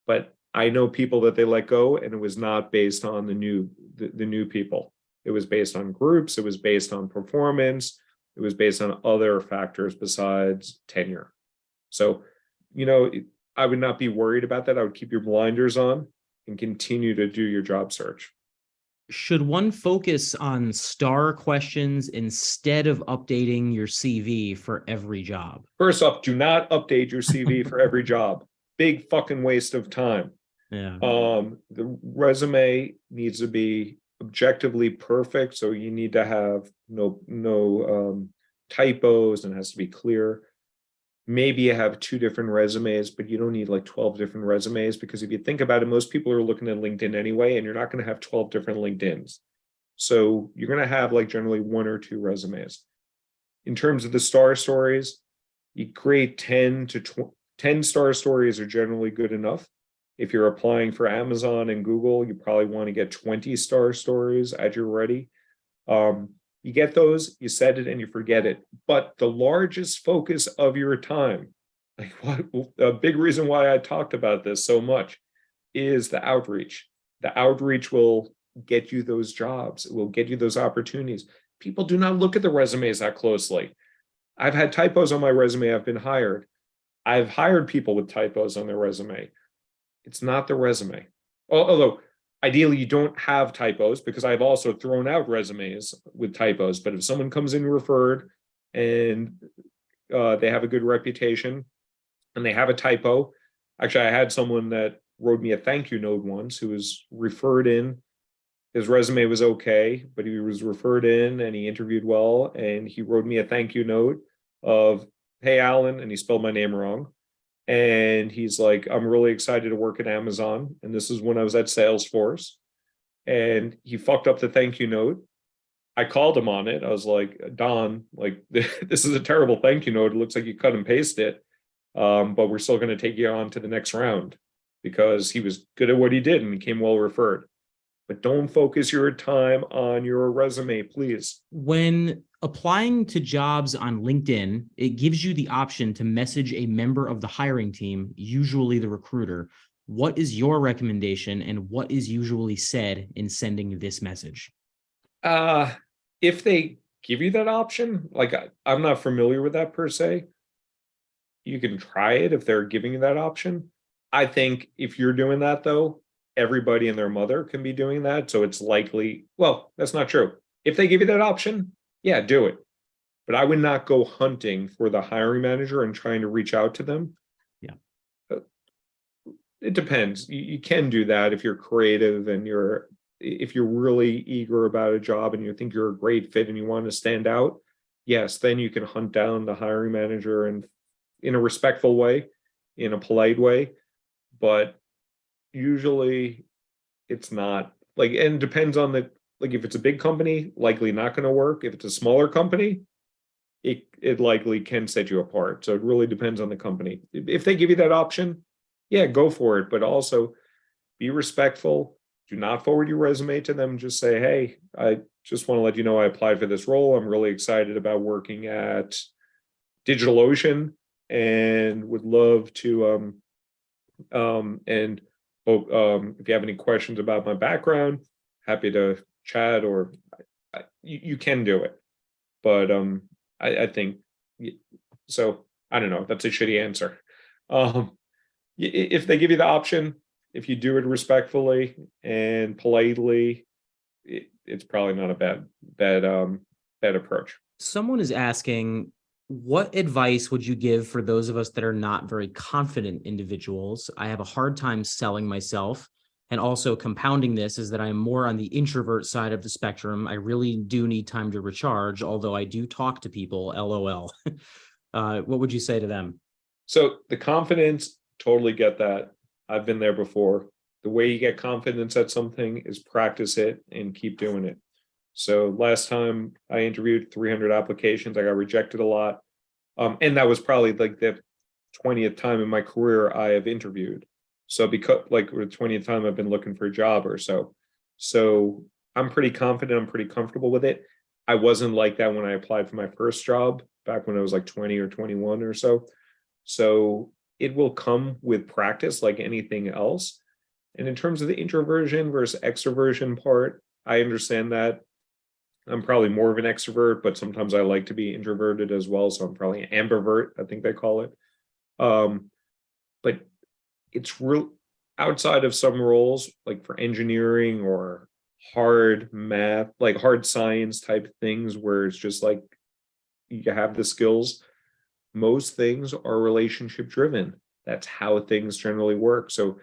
But I know people that they let go, and it was not based on the new people. It was based on groups, it was based on performance, it was based on other factors besides tenure. So, I would not be worried about that. I would keep your blinders on and continue to do your job search. Should one focus on star questions instead of updating your CV for every job? First off, do not update your CV for every job. Big fucking waste of time. Yeah. The resume needs to be objectively perfect. So you need to have no typos, and it has to be clear. Maybe you have 2 different resumes, but you don't need like 12 different resumes, because if you think about it, most people are looking at LinkedIn anyway, and you're not going to have 12 different LinkedIns. So you're going to have like generally 1 or 2 resumes. In terms of the star stories, you create 10 star stories are generally good enough. If you're applying for Amazon and Google, you probably want to get 20 star stories at your ready. You get those, you set it, and you forget it. But the largest focus of your time, like a big reason why I talked about this so much, is the outreach. The outreach will get you those jobs. It will get you those opportunities. People do not look at the resumes that closely. I've had typos on my resume. I've been hired. I've hired people with typos on their resume. It's not the resume. Although ideally you don't have typos, because I've also thrown out resumes with typos. But if someone comes in referred and they have a good reputation and they have a typo, actually I had someone that wrote me a thank you note once who was referred in. His resume was okay, but he was referred in and he interviewed well, and he wrote me a thank you note of, "Hey, Alan," and he spelled my name wrong. And he's like, "I'm really excited to work at Amazon." And this is when I was at Salesforce. And he fucked up the thank you note. I called him on it. I was like, "Don, like this is a terrible thank you note. It looks like you cut and paste it. But we're still going to take you on to the next round," because he was good at what he did and he came well referred. But don't focus your time on your resume, please. When applying to jobs on LinkedIn, it gives you the option to message a member of the hiring team, usually the recruiter. What is your recommendation, and what is usually said in sending this message? If they give you that option, like I'm not familiar with that per se, you can try it if they're giving you that option. I think if you're doing that, though, everybody and their mother can be doing that. So it's likely, well, that's not true. If they give you that option, yeah, do it. But I would not go hunting for the hiring manager and trying to reach out to them. Yeah. it depends. You can do that if you're creative and if you're really eager about a job and you think you're a great fit and you want to stand out. Yes, then you can hunt down the hiring manager and in a respectful way, in a polite way. But usually it's not like, and it depends on like if it's a big company, likely not going to work. If it's a smaller company, it likely can set you apart. So it really depends on the company. If they give you that option, yeah, go for it. But also be respectful. Do not forward your resume to them. Just say, hey, I just want to let you know I applied for this role. I'm really excited about working at DigitalOcean and would love to and if you have any questions about my background, happy to chat, or you can do it. But I think so. I don't know. That's a shitty answer. If they give you the option, if you do it respectfully and politely, it's probably not a bad approach. Someone is asking, what advice would you give for those of us that are not very confident individuals? I have a hard time selling myself. And also compounding this is that I'm more on the introvert side of the spectrum. I really do need time to recharge, although I do talk to people, LOL. What would you say to them? So the confidence, totally get that. I've been there before. The way you get confidence at something is practice it and keep doing it. So last time I interviewed 300 applications, I got rejected a lot. And that was probably like the 20th time in my career I have interviewed. So because like the 20th time I've been looking for a job or so. So I'm pretty confident, I'm pretty comfortable with it. I wasn't like that when I applied for my first job back when I was like 20 or 21 or so. So it will come with practice like anything else. And in terms of the introversion versus extroversion part, I understand that. I'm probably more of an extrovert, but sometimes I like to be introverted as well. So I'm probably an ambivert, I think they call it. But it's real outside of some roles, like for engineering or hard math, like hard science type things, where it's just like you have the skills. Most things are relationship driven. That's how things generally work. So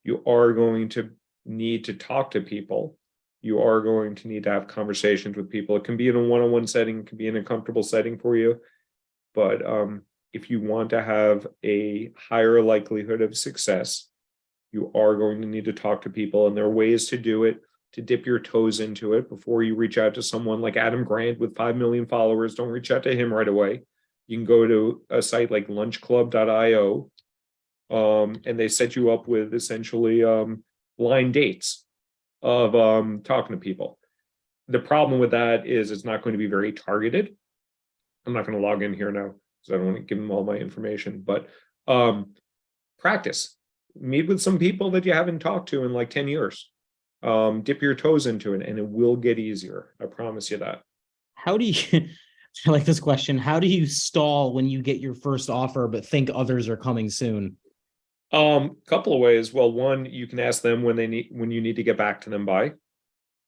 you are going to need to talk to people. You are going to need to have conversations with people. It can be in a one-on-one setting, it can be in a comfortable setting for you. But if you want to have a higher likelihood of success, you are going to need to talk to people. And there are ways to do it, to dip your toes into it before you reach out to someone like Adam Grant with 5 million followers. Don't reach out to him right away. You can go to a site like lunchclub.io, and they set you up with essentially blind dates of talking to people. The problem with that is it's not going to be very targeted. I'm not going to log in here now because I don't want to give them all my information, but practice. Meet with some people that you haven't talked to in like 10 years. Dip your toes into it and it will get easier. I promise you that. How do you, I like this question. How do you stall when you get your first offer, but think others are coming soon? Couple of ways. Well, one, you can ask them when you need to get back to them by.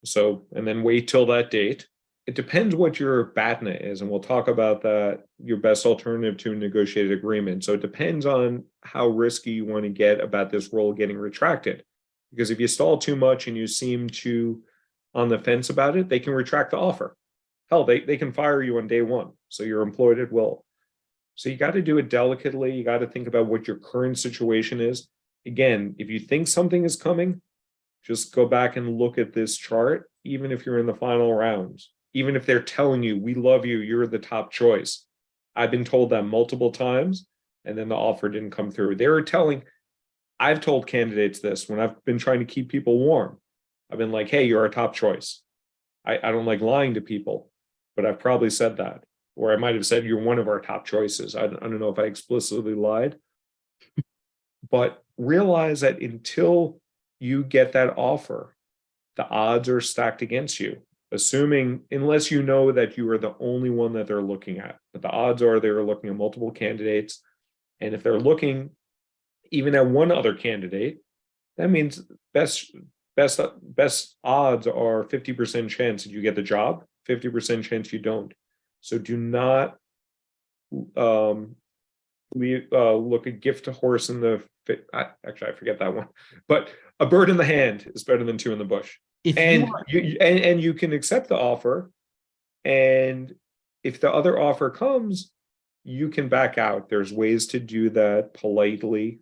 So, and then wait till that date. It depends what your BATNA is, and we'll talk about that, your best alternative to a negotiated agreement. So it depends on how risky you want to get about this role getting retracted. Because if you stall too much and you seem too on the fence about it, they can retract the offer. Hell, they can fire you on day one. So you're employed at will. So you got to do it delicately. You got to think about what your current situation is. Again, if you think something is coming, just go back and look at this chart, even if you're in the final rounds, even if they're telling you, we love you, you're the top choice. I've been told that multiple times, and then the offer didn't come through. I've told candidates this when I've been trying to keep people warm. I've been like, hey, you're a top choice. I don't like lying to people, but I've probably said that. Or I might have said you're one of our top choices. I don't know if I explicitly lied. But realize that until you get that offer, the odds are stacked against you. Unless you know that you are the only one that they're looking at. But the odds are they're looking at multiple candidates. And if they're looking even at one other candidate, that means best odds are 50% chance that you get the job, 50% chance you don't. So do not look a gift horse in the actually, I forget that one, but a bird in the hand is better than two in the bush. If And you are, and you can accept the offer, and if the other offer comes, you can back out. There's ways to do that politely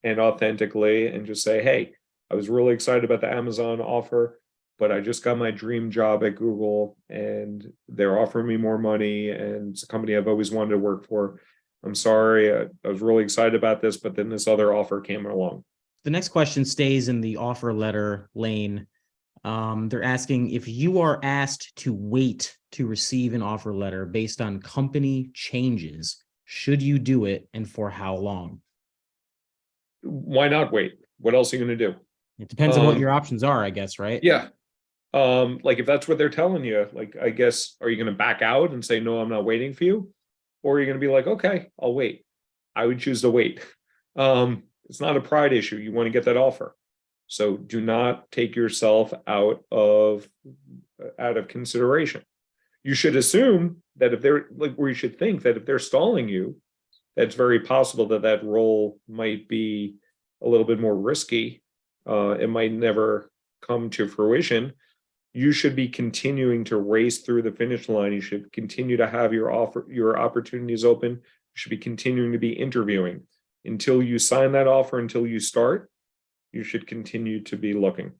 and authentically, and just say, hey, I was really excited about the Amazon offer, but I just got my dream job at Google and they're offering me more money, and it's a company I've always wanted to work for. I'm sorry, I was really excited about this, but then this other offer came along. the next question stays in the offer letter lane. They're asking if you are asked to wait to receive an offer letter based on company changes, should you do it and for how long? Why not wait? What else are you going to do? It depends on what your options are, I guess, right? Yeah. Like if that's what they're telling you, like, I guess, are you going to back out and say, no, I'm not waiting for you? Or are you going to be like, okay, I'll wait? I would choose to wait. It's not a pride issue. You want to get that offer. So do not take yourself out of consideration. You should assume that if they're like, or you should think that if they're stalling you, that's very possible that that role might be a little bit more risky. It might never come to fruition. You should be continuing to race through the finish line. You should continue to have your opportunities open. You should be continuing to be interviewing until you sign that offer, until you start. You should continue to be looking.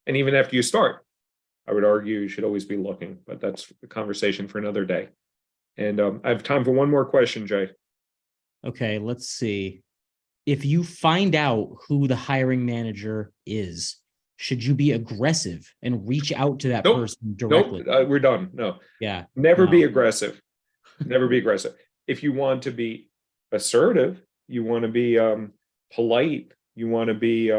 And even after you start, I would argue you should always be looking, but that's a conversation for another day. And I have time for one more question, Jay. Okay, let's see. If you find out who the hiring manager is, should you be aggressive and reach out to that person directly? Nope, we're done. No. Yeah. Never no. be aggressive. Never be aggressive. If you want to be assertive, you want to be polite, you want to be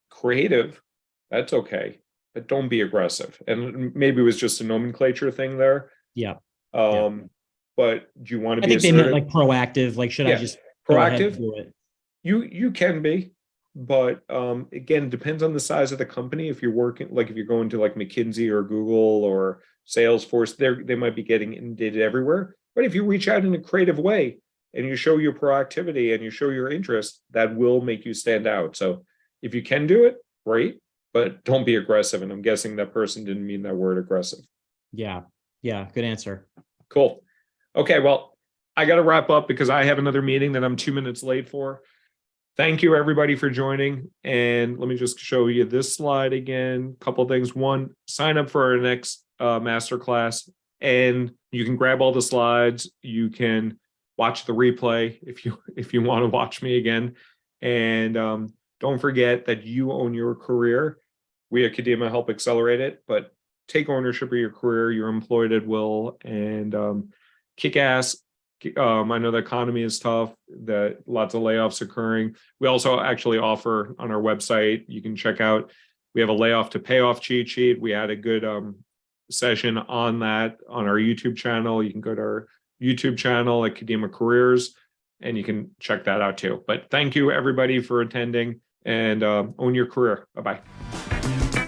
creative, that's okay. But don't be aggressive. And maybe it was just a nomenclature thing there. Yeah. But do you want to I be think they assertive? meant like proactive. Like, should I just go ahead and proactive? do it? You can be, but again, it depends on the size of the company. If you're working, like if you're going to like McKinsey or Google or Salesforce, they might be getting inundated everywhere. But if you reach out in a creative way and you show your proactivity and you show your interest, that will make you stand out. So if you can do it, great, but don't be aggressive. And I'm guessing that person didn't mean that word aggressive. Yeah. Yeah. Good answer. Cool. Okay. Well, I got to wrap up because I have another meeting that I'm 2 minutes late for. Thank you, everybody, for joining. And let me just show you this slide again. A couple of things. One, sign up for our next masterclass, and you can grab all the slides. You can watch the replay if you want to watch me again. And don't forget that you own your career. We at Kadima help accelerate it, but take ownership of your career. You're employed at will, and kick ass. I know the economy is tough, that lots of layoffs occurring. We also actually offer on our website, you can check out, we have a layoff to payoff cheat sheet. We had a good session on that on our YouTube channel. You can go to our YouTube channel at Kadima Careers and you can check that out too. But thank you everybody for attending, and own your career. Bye-bye.